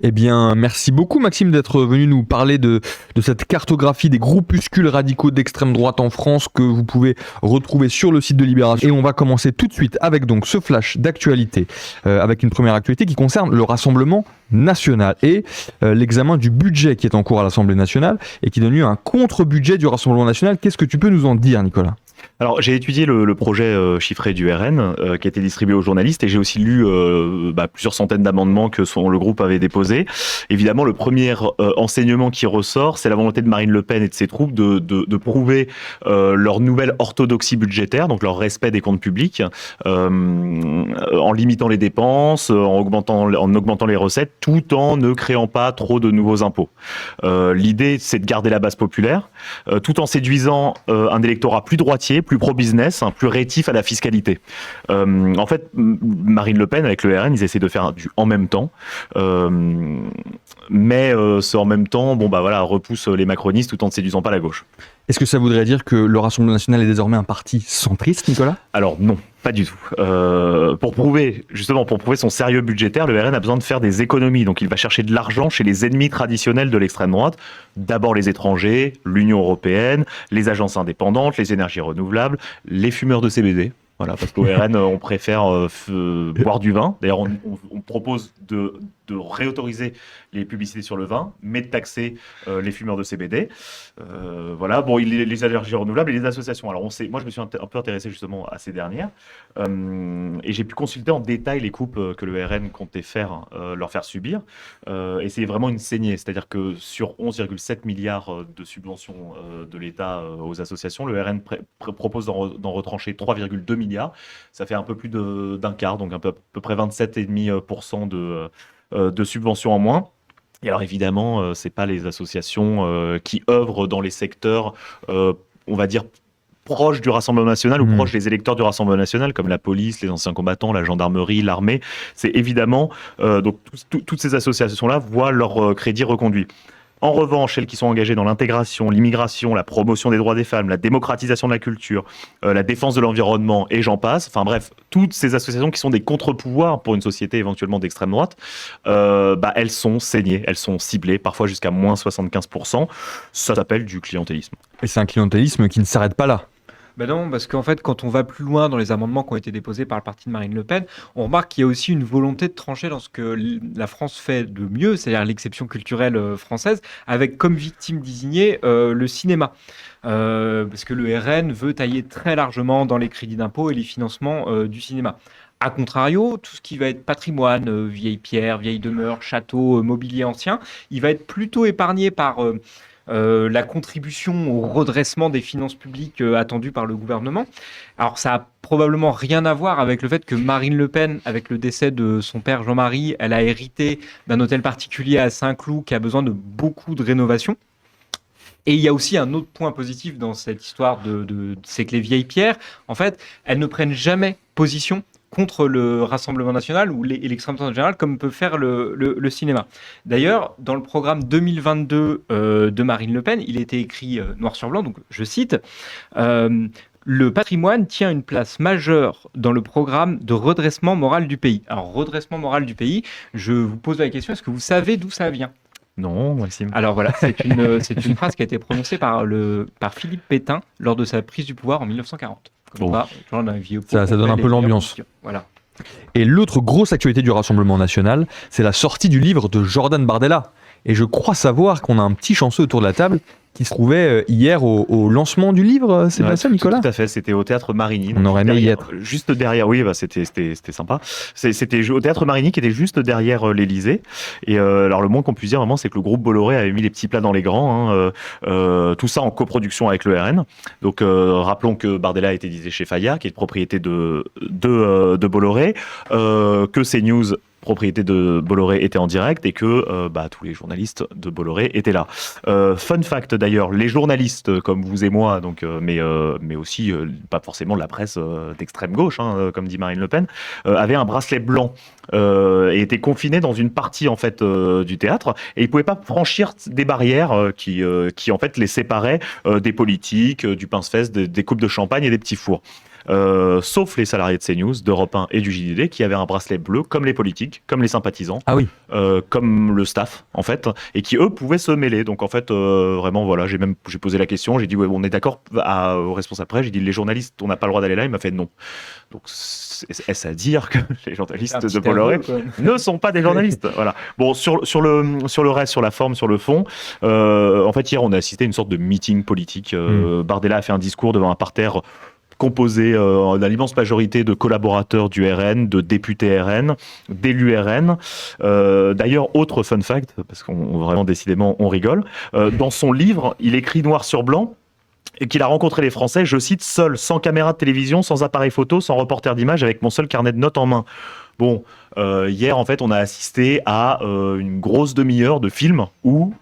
Eh bien, merci beaucoup Maxime d'être venu nous parler de cette cartographie des groupuscules radicaux d'extrême droite en France que vous pouvez retrouver sur le site de Libération. Et on va commencer tout de suite avec donc ce flash d'actualité, avec une première actualité qui concerne le Rassemblement national et l'examen du budget qui est en cours à l'Assemblée nationale et qui donne lieu à un contre-budget du Rassemblement national. Qu'est-ce que tu peux nous en dire, Nicolas ? Alors, j'ai étudié le projet chiffré du RN qui a été distribué aux journalistes et j'ai aussi lu plusieurs centaines d'amendements que le groupe avait déposés. Évidemment, le premier enseignement qui ressort, c'est la volonté de Marine Le Pen et de ses troupes de prouver leur nouvelle orthodoxie budgétaire, donc leur respect des comptes publics, en limitant les dépenses, en augmentant les recettes, tout en ne créant pas trop de nouveaux impôts. L'idée, c'est de garder la base populaire, tout en séduisant un électorat plus droitier, plus pro-business, plus rétif à la fiscalité. En fait, Marine Le Pen, avec le RN, ils essaient de faire du en même temps. Mais ce en même temps, repousse les macronistes tout en ne séduisant pas la gauche. Est-ce que ça voudrait dire que le Rassemblement national est désormais un parti centriste, Nicolas ? Alors non, pas du tout. Pour prouver son sérieux budgétaire, le RN a besoin de faire des économies. Donc il va chercher de l'argent chez les ennemis traditionnels de l'extrême droite. D'abord les étrangers, l'Union européenne, les agences indépendantes, les énergies renouvelables, les fumeurs de CBD. Voilà, parce qu'au RN, on préfère boire du vin. D'ailleurs, on propose de réautoriser les publicités sur le vin, mais de taxer les fumeurs de CBD. Les énergies renouvelables et les associations. Alors, moi, je me suis un peu intéressé justement à ces dernières, et j'ai pu consulter en détail les coupes que le RN comptait leur faire subir. Et c'est vraiment une saignée. C'est-à-dire que sur 11,7 milliards de subventions de l'État aux associations, le RN propose d'en retrancher 3,2 milliards. Ça fait un peu plus d'un quart, donc à peu près 27,5% de subventions en moins. Et alors évidemment, c'est pas les associations qui œuvrent dans les secteurs, on va dire, proches du Rassemblement national ou proches des électeurs du Rassemblement national, comme la police, les anciens combattants, la gendarmerie, l'armée. C'est évidemment, donc toutes ces associations-là voient leur crédit reconduit. En revanche, celles qui sont engagées dans l'intégration, l'immigration, la promotion des droits des femmes, la démocratisation de la culture, la défense de l'environnement et j'en passe, enfin bref, toutes ces associations qui sont des contre-pouvoirs pour une société éventuellement d'extrême droite, elles sont saignées, elles sont ciblées, parfois jusqu'à moins 75%. Ça s'appelle du clientélisme. Et c'est un clientélisme qui ne s'arrête pas là. Ben non, parce qu'en fait, quand on va plus loin dans les amendements qui ont été déposés par le parti de Marine Le Pen, on remarque qu'il y a aussi une volonté de trancher dans ce que la France fait de mieux, c'est-à-dire l'exception culturelle française, avec comme victime désignée le cinéma. Parce que le RN veut tailler très largement dans les crédits d'impôt et les financements du cinéma. A contrario, tout ce qui va être patrimoine, vieilles pierres, vieilles demeures, châteaux, mobilier ancien, il va être plutôt épargné par... la contribution au redressement des finances publiques attendue par le gouvernement. Alors ça a probablement rien à voir avec le fait que Marine Le Pen, avec le décès de son père Jean-Marie, elle a hérité d'un hôtel particulier à Saint-Cloud qui a besoin de beaucoup de rénovation. Et il y a aussi un autre point positif dans cette histoire, c'est que les vieilles pierres, en fait, elles ne prennent jamais position contre le Rassemblement national ou l'extrême droite en général, comme peut faire le cinéma. D'ailleurs, dans le programme 2022 de Marine Le Pen, il était écrit noir sur blanc, donc je cite, le patrimoine tient une place majeure dans le programme de redressement moral du pays. Alors, redressement moral du pays, je vous pose la question, est-ce que vous savez d'où ça vient ? Non, Maxime. Alors voilà, c'est une phrase qui a été prononcée par Philippe Pétain lors de sa prise du pouvoir en 1940. Ça donne un peu l'ambiance. Voilà. Et l'autre grosse actualité du Rassemblement national, c'est la sortie du livre de Jordan Bardella. Et je crois savoir qu'on a un petit chanceux autour de la table qui se trouvait hier au lancement du livre, c'est bien ça, Nicolas ? Tout à fait, c'était au Théâtre Marigny. On aurait aimé y être. Juste derrière, oui, c'était sympa. C'était au Théâtre Marigny qui était juste derrière l'Élysée. Et alors le moins qu'on puisse dire vraiment, c'est que le groupe Bolloré avait mis les petits plats dans les grands. Tout ça en coproduction avec le RN. Donc rappelons que Bardella a été édité chez Fayard, qui est de propriété de Bolloré, que CNews propriété de Bolloré était en direct et que tous les journalistes de Bolloré étaient là. Fun fact d'ailleurs, les journalistes comme vous et moi, donc, mais aussi pas forcément la presse d'extrême gauche, comme dit Marine Le Pen, avaient un bracelet blanc et étaient confinés dans une partie en fait du théâtre et ils pouvaient pas franchir des barrières qui en fait les séparaient des politiques, du pince-fesse, des coupes de champagne et des petits fours. Sauf les salariés de CNews, d'Europe 1 et du JDD qui avaient un bracelet bleu comme les politiques, comme les sympathisants, comme le staff en fait, et qui eux pouvaient se mêler. Donc en fait vraiment voilà, j'ai posé la question, j'ai dit ouais, on est d'accord au responsable presse, j'ai dit les journalistes on n'a pas le droit d'aller là, il m'a fait non. Donc est-ce à dire que les journalistes de Bolloré ne sont pas des journalistes? Voilà. Bon sur le reste, sur la forme, sur le fond, en fait hier on a assisté à une sorte de meeting politique. Bardella a fait un discours devant un parterre composé d'une immense majorité de collaborateurs du RN, de députés RN, d'élus RN. D'ailleurs, autre fun fact, parce qu'on vraiment décidément on rigole, dans son livre, il écrit noir sur blanc et qu'il a rencontré les Français, je cite, seul, sans caméra de télévision, sans appareil photo, sans reporter d'image, avec mon seul carnet de notes en main. Bon, hier en fait, on a assisté à une grosse demi-heure de film où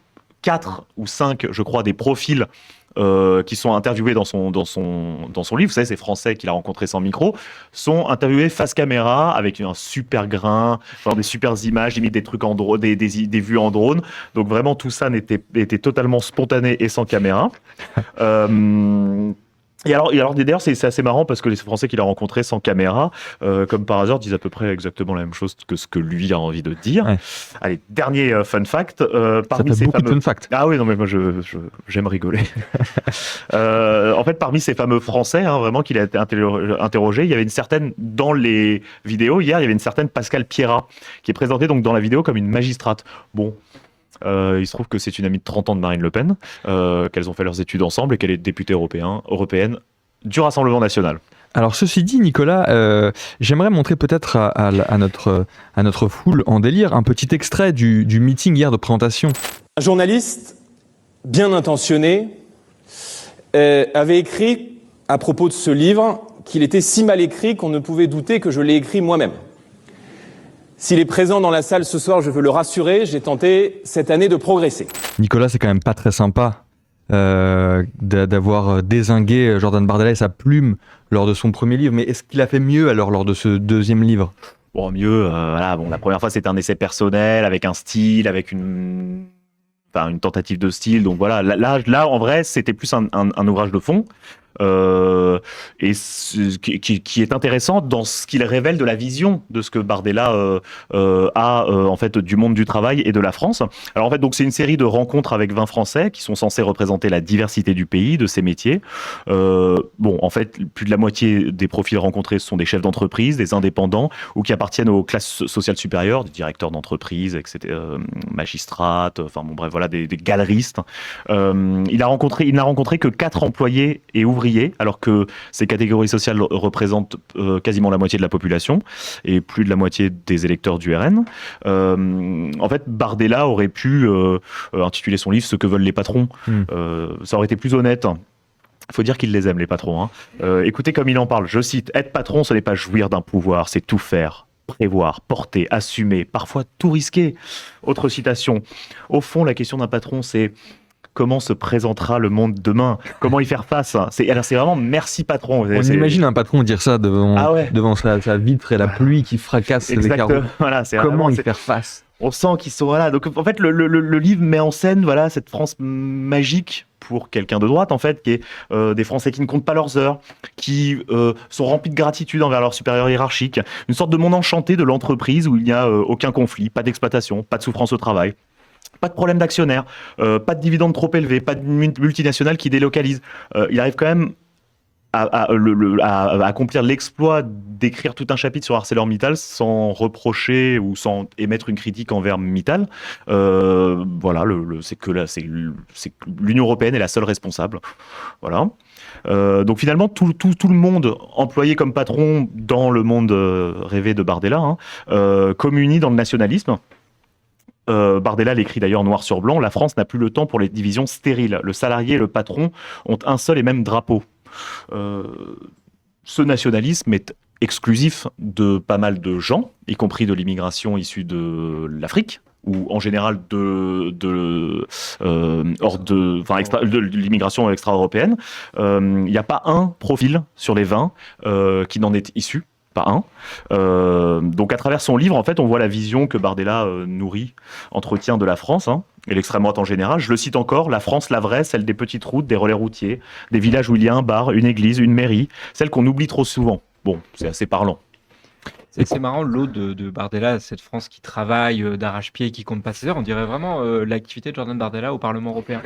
4 ou 5, je crois, des profils qui sont interviewés dans son livre, vous savez, ces Français qu'il a rencontrés sans micro, sont interviewés face caméra avec un super grain, genre des super images, limite des trucs en drone, des vues en drone. Donc vraiment tout ça était totalement spontané et sans caméra. Et alors d'ailleurs c'est assez marrant parce que les Français qu'il a rencontrés sans caméra, comme par hasard, disent à peu près exactement la même chose que ce que lui a envie de dire. Ouais. Allez, dernier fun fact. Parmi ces fameux... de fun fact. Ah oui, non mais moi j'aime rigoler. En fait, parmi ces fameux Français, vraiment qu'il a été interrogé, il y avait une certaine, dans les vidéos hier, il y avait une certaine Pascale Pierrat qui est présentée donc dans la vidéo comme une magistrate. Bon. Il se trouve que c'est une amie de 30 ans de Marine Le Pen, qu'elles ont fait leurs études ensemble et qu'elle est députée européenne du Rassemblement national. Alors ceci dit, Nicolas, j'aimerais montrer peut-être à notre foule en délire un petit extrait du meeting hier de présentation. Un journaliste bien intentionné avait écrit à propos de ce livre qu'il était si mal écrit qu'on ne pouvait douter que je l'ai écrit moi-même. S'il est présent dans la salle ce soir, je veux le rassurer, j'ai tenté cette année de progresser. Nicolas, c'est quand même pas très sympa d'avoir dézingué Jordan Bardella et sa plume lors de son premier livre. Mais est-ce qu'il a fait mieux alors lors de ce deuxième livre ? Bon, mieux, voilà. Bon, la première fois, c'était un essai personnel, avec un style, avec une tentative de style. Donc voilà, là en vrai, c'était plus un ouvrage de fond. Et qui est intéressant dans ce qu'il révèle de la vision de ce que Bardella a en fait du monde du travail et de la France. Alors en fait donc c'est une série de rencontres avec 20 Français qui sont censés représenter la diversité du pays, de ses métiers. Bon en fait plus de la moitié des profils rencontrés sont des chefs d'entreprise, des indépendants ou qui appartiennent aux classes sociales supérieures, des directeurs d'entreprise, etc., magistrates, enfin bon bref voilà des galeristes. Il n'a rencontré que 4 employés et ouvriers, alors que ces catégories sociales représentent quasiment la moitié de la population et plus de la moitié des électeurs du RN. En fait, Bardella aurait pu intituler son livre « Ce que veulent les patrons ». Ça aurait été plus honnête. Il faut dire qu'il les aime, les patrons. Écoutez comme il en parle, je cite « Être patron, ce n'est pas jouir d'un pouvoir, c'est tout faire. Prévoir, porter, assumer, parfois tout risquer. » Autre citation. Au fond, la question d'un patron, c'est comment se présentera le monde demain? Comment y faire face? C'est vraiment merci patron. On imagine un patron dire ça devant sa vitre et la pluie qui fracasse les carreaux. Voilà, comment y faire face? On sent qu'ils sont là. Donc en fait, le livre met en scène cette France magique pour quelqu'un de droite, en fait, qui est des Français qui ne comptent pas leurs heures, qui sont remplis de gratitude envers leurs supérieurs hiérarchiques. Une sorte de monde enchanté de l'entreprise où il n'y a aucun conflit, pas d'exploitation, pas de souffrance au travail. Pas de problème d'actionnaire, pas de dividendes trop élevés, pas de multinationales qui délocalisent. Il arrive quand même à accomplir l'exploit d'écrire tout un chapitre sur ArcelorMittal sans reprocher ou sans émettre une critique envers Mittal. Voilà, c'est que l'Union européenne est la seule responsable. Voilà. Donc finalement, tout le monde employé comme patron dans le monde rêvé de Bardella communie dans le nationalisme. Bardella l'écrit d'ailleurs noir sur blanc, la France n'a plus le temps pour les divisions stériles. Le salarié et le patron ont un seul et même drapeau. Ce nationalisme est exclusif de pas mal de gens, y compris de l'immigration issue de l'Afrique, ou en général de l'immigration extra-européenne. Il n'y a pas un profil sur les 20 qui n'en est issu. Pas un. Donc à travers son livre, en fait, on voit la vision que Bardella entretient de la France, et l'extrême droite en général. Je le cite encore, la France, la vraie, celle des petites routes, des relais routiers, des villages où il y a un bar, une église, une mairie, celle qu'on oublie trop souvent. Bon, c'est assez parlant. C'est marrant, l'aude de Bardella, cette France qui travaille d'arrache-pied et qui compte pas ses heures, on dirait vraiment l'activité de Jordan Bardella au Parlement européen.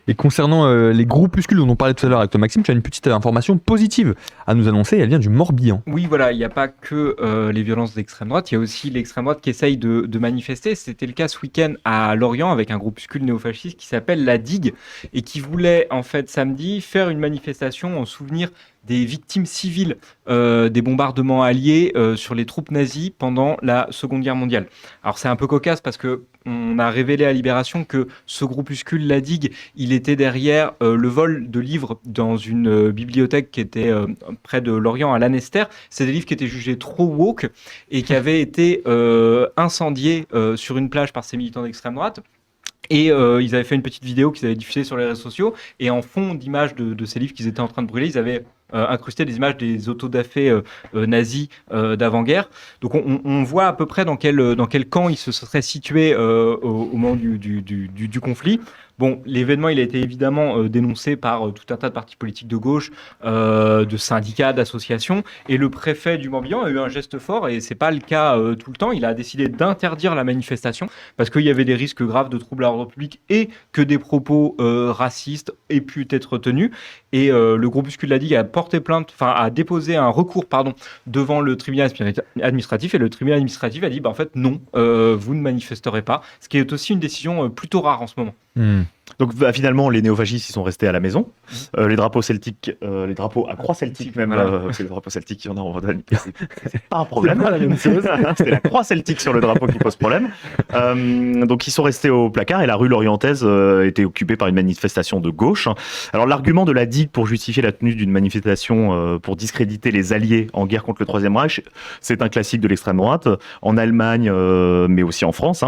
Et concernant les groupuscules dont on parlait tout à l'heure avec toi, Maxime, tu as une petite information positive à nous annoncer, elle vient du Morbihan. Oui, voilà, il n'y a pas que les violences d'extrême droite, il y a aussi l'extrême droite qui essaye de manifester. C'était le cas ce week-end à Lorient avec un groupuscule néofasciste qui s'appelle La Digue et qui voulait en fait samedi faire une manifestation en souvenir des victimes civiles des bombardements alliés sur les troupes nazies pendant la Seconde Guerre mondiale. Alors c'est un peu cocasse parce que on a révélé à Libération que ce groupuscule, La Digue, il était derrière le vol de livres dans une bibliothèque qui était près de Lorient à Lanester. C'est des livres qui étaient jugés trop woke et qui avaient été incendiés sur une plage par ces militants d'extrême droite. Et ils avaient fait une petite vidéo qu'ils avaient diffusée sur les réseaux sociaux. Et en fond d'image de ces livres qu'ils étaient en train de brûler, ils avaient incrusté des images des autodafés nazis d'avant-guerre. Donc on voit à peu près dans quel camp ils se seraient situés au moment du conflit. Bon, l'événement, il a été évidemment dénoncé par tout un tas de partis politiques de gauche, de syndicats, d'associations. Et le préfet du Morbihan a eu un geste fort, et c'est pas le cas tout le temps. Il a décidé d'interdire la manifestation parce qu'il y avait des risques graves de troubles à l'ordre public et que des propos racistes aient pu être tenus. Et le groupuscule La Digue a déposé un recours devant le tribunal administratif. Et le tribunal administratif a dit, en fait, non, vous ne manifesterez pas. Ce qui est aussi une décision plutôt rare en ce moment. Donc finalement, les néofascistes, ils sont restés à la maison. Les drapeaux celtiques, les drapeaux à croix celtique même, c'est les drapeaux celtiques, il y en a en Bretagne, c'est pas un problème. C'est pas la même chose. C'est la croix celtique sur le drapeau qui pose problème. Donc ils sont restés au placard et la rue Lorientaise était occupée par une manifestation de gauche. Alors l'argument de La Digue pour justifier la tenue d'une manifestation pour discréditer les Alliés en guerre contre le Troisième Reich, c'est un classique de l'extrême droite. En Allemagne, mais aussi en France,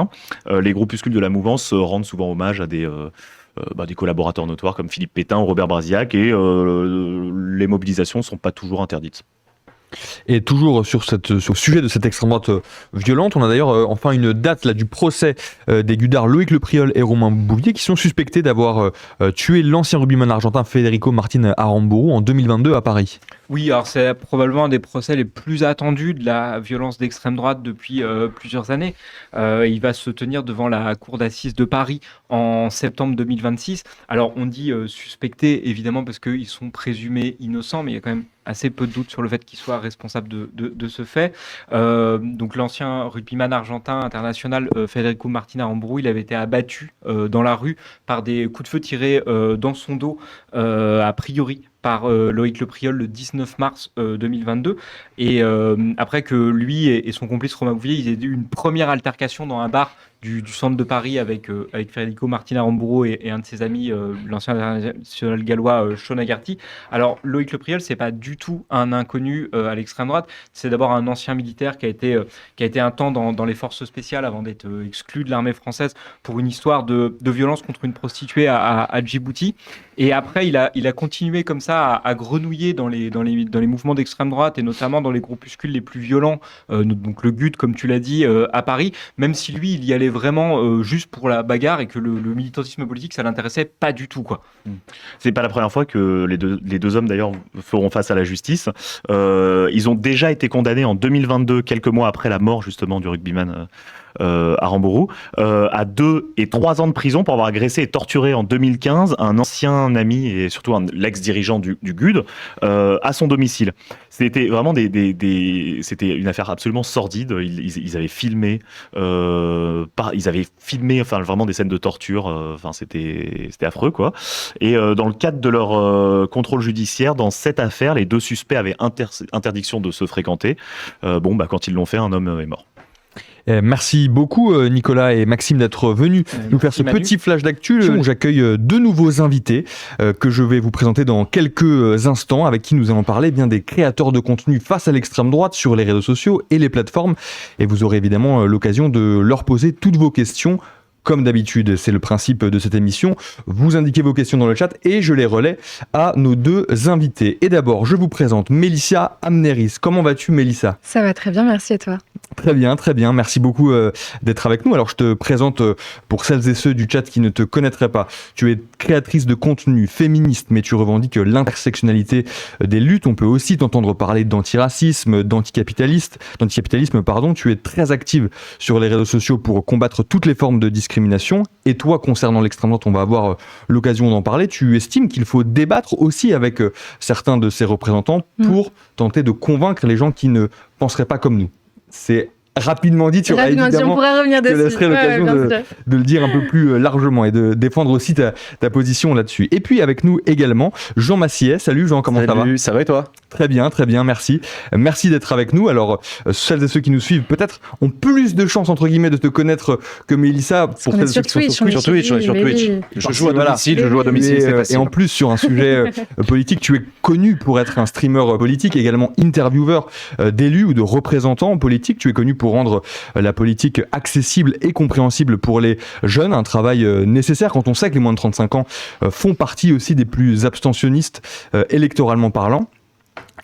les groupuscules de la mouvance rendent souvent hommage à des collaborateurs notoires comme Philippe Pétain ou Robert Brasillac, et les mobilisations ne sont pas toujours interdites. Et toujours sur le sujet de cette extrême droite violente, on a d'ailleurs enfin une date là, du procès des gudards Loïc Le Priol et Romain Bouvier qui sont suspectés d'avoir tué l'ancien rugbyman argentin Federico Martin Aramburu en 2022 à Paris. Oui, alors c'est probablement un des procès les plus attendus de la violence d'extrême droite depuis plusieurs années. Il va se tenir devant la cour d'assises de Paris en septembre 2026. Alors on dit suspectés évidemment parce qu'ils sont présumés innocents, mais il y a quand même assez peu de doute sur le fait qu'ils soient responsables de ce fait. Donc l'ancien rugbyman argentin international Federico Martin Aramburu, il avait été abattu dans la rue par des coups de feu tirés dans son dos, a priori par Loïc Le Priol le 19 mars 2022. Et après que lui et son complice Romain Bouvier, ils aient eu une première altercation dans un bar du centre de Paris avec Federico Martin Aramburu et un de ses amis, l'ancien international gallois Sean Haggerty. Alors Loïc Le Priol, c'est pas du tout un inconnu à l'extrême droite. C'est d'abord un ancien militaire qui a été un temps dans les forces spéciales avant d'être exclu de l'armée française pour une histoire de violence contre une prostituée à Djibouti. Et après, il a continué comme ça à grenouiller dans les mouvements d'extrême droite et notamment dans les groupuscules les plus violents, donc le GUD, comme tu l'as dit, à Paris, même si lui, il y allait vraiment juste pour la bagarre et que le militantisme politique, ça l'intéressait pas du tout, quoi. C'est pas la première fois que les deux hommes, d'ailleurs, feront face à la justice. Ils ont déjà été condamnés en 2022, quelques mois après la mort, justement, du rugbyman Aramburu, à 2 et 3 ans de prison pour avoir agressé et torturé en 2015 un ancien ami et surtout l'ex-dirigeant du GUD à son domicile. C'était vraiment c'était une affaire absolument sordide. Ils avaient filmé, vraiment des scènes de torture. C'était affreux, quoi. Et dans le cadre de leur contrôle judiciaire, dans cette affaire, les 2 suspects avaient interdiction de se fréquenter. Quand ils l'ont fait, un homme est mort. Merci beaucoup Nicolas et Maxime d'être venus nous faire ce Manu. petit flash d'actu. J'accueille deux nouveaux invités que je vais vous présenter dans quelques instants, avec qui nous allons parler bien des créateurs de contenu face à l'extrême droite sur les réseaux sociaux et les plateformes. Et vous aurez évidemment l'occasion de leur poser toutes vos questions. Comme d'habitude, c'est le principe de cette émission. Vous indiquez vos questions dans le chat et je les relais à nos deux invités. Et d'abord, je vous présente Mélissa Amneris. Comment vas-tu, Mélissa ? Ça va très bien, merci, et toi ? Très bien, très bien. Merci beaucoup d'être avec nous. Alors, je te présente pour celles et ceux du chat qui ne te connaîtraient pas. Tu es créatrice de contenu féministe, mais tu revendiques l'intersectionnalité des luttes. On peut aussi t'entendre parler d'antiracisme, d'anticapitalisme. Tu es très active sur les réseaux sociaux pour combattre toutes les formes de discrimination. Et toi, concernant l'extrême droite, on va avoir l'occasion d'en parler. Tu estimes qu'il faut débattre aussi avec certains de ses représentants pour tenter de convaincre les gens qui ne penseraient pas comme nous. C'est rapidement dit, tu auras évidemment, on pourrait revenir je te dessus. laisserai l'occasion de le dire un peu plus largement et de défendre aussi ta position là-dessus. Et puis avec nous également, Jean Massier. Salut Jean, comment ça va ? Salut, ça va et toi ? Très bien, merci. Merci d'être avec nous. Alors, celles et ceux qui nous suivent peut-être ont plus de chance, entre guillemets, de te connaître que Mélissa. Pour celles et ceux qui sont sur Twitch. Je joue à domicile, c'est facile. Et en plus, sur un sujet politique, tu es connu pour être un streamer politique, également intervieweur d'élus ou de représentants politiques. Tu es connu pour rendre la politique accessible et compréhensible pour les jeunes, un travail nécessaire quand on sait que les moins de 35 ans font partie aussi des plus abstentionnistes électoralement parlant.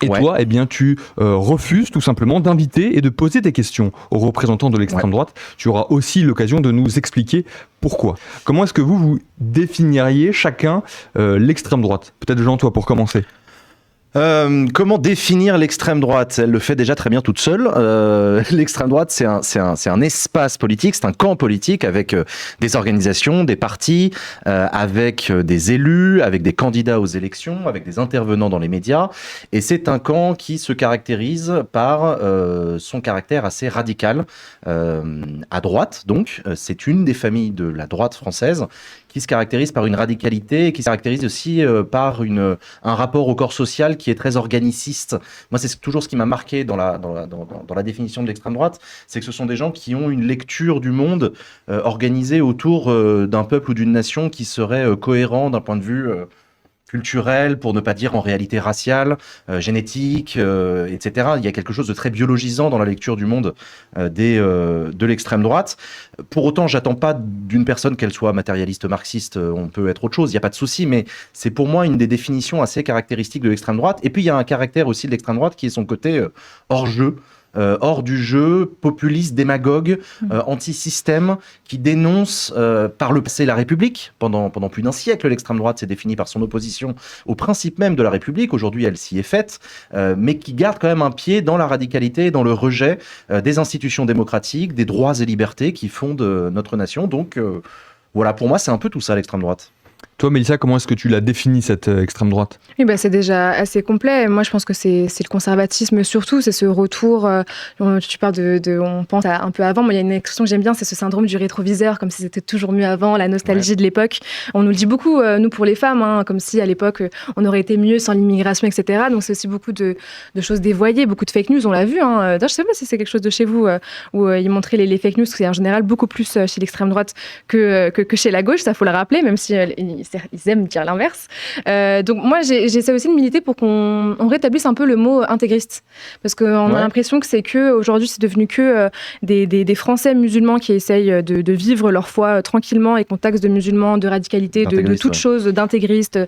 Et toi, eh bien, tu refuses tout simplement d'inviter et de poser des questions aux représentants de l'extrême droite. Tu auras aussi l'occasion de nous expliquer pourquoi. Comment est-ce que vous définiriez chacun l'extrême droite ? Peut-être Jean, toi, pour commencer. Comment définir l'extrême droite ? Elle le fait déjà très bien toute seule. L'extrême droite, c'est un espace politique, c'est un camp politique avec des organisations, des partis, avec des élus, avec des candidats aux élections, avec des intervenants dans les médias. Et c'est un camp qui se caractérise par son caractère assez radical. À droite, donc, c'est une des familles de la droite française qui se caractérise par une radicalité et qui se caractérise aussi par un rapport au corps social qui est très organiciste. Moi, c'est toujours ce qui m'a marqué dans la définition de l'extrême droite, c'est que ce sont des gens qui ont une lecture du monde organisée autour d'un peuple ou d'une nation qui serait cohérent d'un point de vue culturel, pour ne pas dire en réalité racial, génétique, etc. Il y a quelque chose de très biologisant dans la lecture du monde de l'extrême droite. Pour autant, j'attends pas d'une personne qu'elle soit matérialiste, marxiste, on peut être autre chose, il n'y a pas de souci, mais c'est pour moi une des définitions assez caractéristiques de l'extrême droite. Et puis il y a un caractère aussi de l'extrême droite qui est son côté hors-jeu, hors du jeu, populiste, démagogue, anti-système, qui dénonce par le passé la République. Pendant plus d'un siècle, l'extrême droite s'est définie par son opposition au principe même de la République. Aujourd'hui, elle s'y est faite, mais qui garde quand même un pied dans la radicalité et dans le rejet des institutions démocratiques, des droits et libertés qui fondent notre nation. Donc voilà, pour moi, c'est un peu tout ça, l'extrême droite. Toi, Mélissa, comment est-ce que tu l'as définie, cette extrême droite ? Oui, c'est déjà assez complet. Moi, je pense que c'est le conservatisme surtout, c'est ce retour. Tu parles on pense à un peu avant. Moi, il y a une expression que j'aime bien, c'est ce syndrome du rétroviseur, comme si c'était toujours mieux avant, la nostalgie de l'époque. On nous le dit beaucoup, nous, pour les femmes, comme si à l'époque, on aurait été mieux sans l'immigration, etc. Donc, c'est aussi beaucoup de choses dévoyées, beaucoup de fake news, on l'a vu. D'ailleurs, je ne sais pas si c'est quelque chose de chez vous, où ils montraient les fake news, c'est en général beaucoup plus chez l'extrême droite que chez la gauche, ça faut le rappeler, même si ils aiment dire l'inverse. Donc moi, j'essaie aussi de militer pour qu'on rétablisse un peu le mot intégriste. Parce qu'on a l'impression que c'est que, aujourd'hui, c'est devenu que des Français musulmans qui essayent de vivre leur foi tranquillement et qu'on taxe de musulmans, de radicalité, de toutes choses, d'intégristes,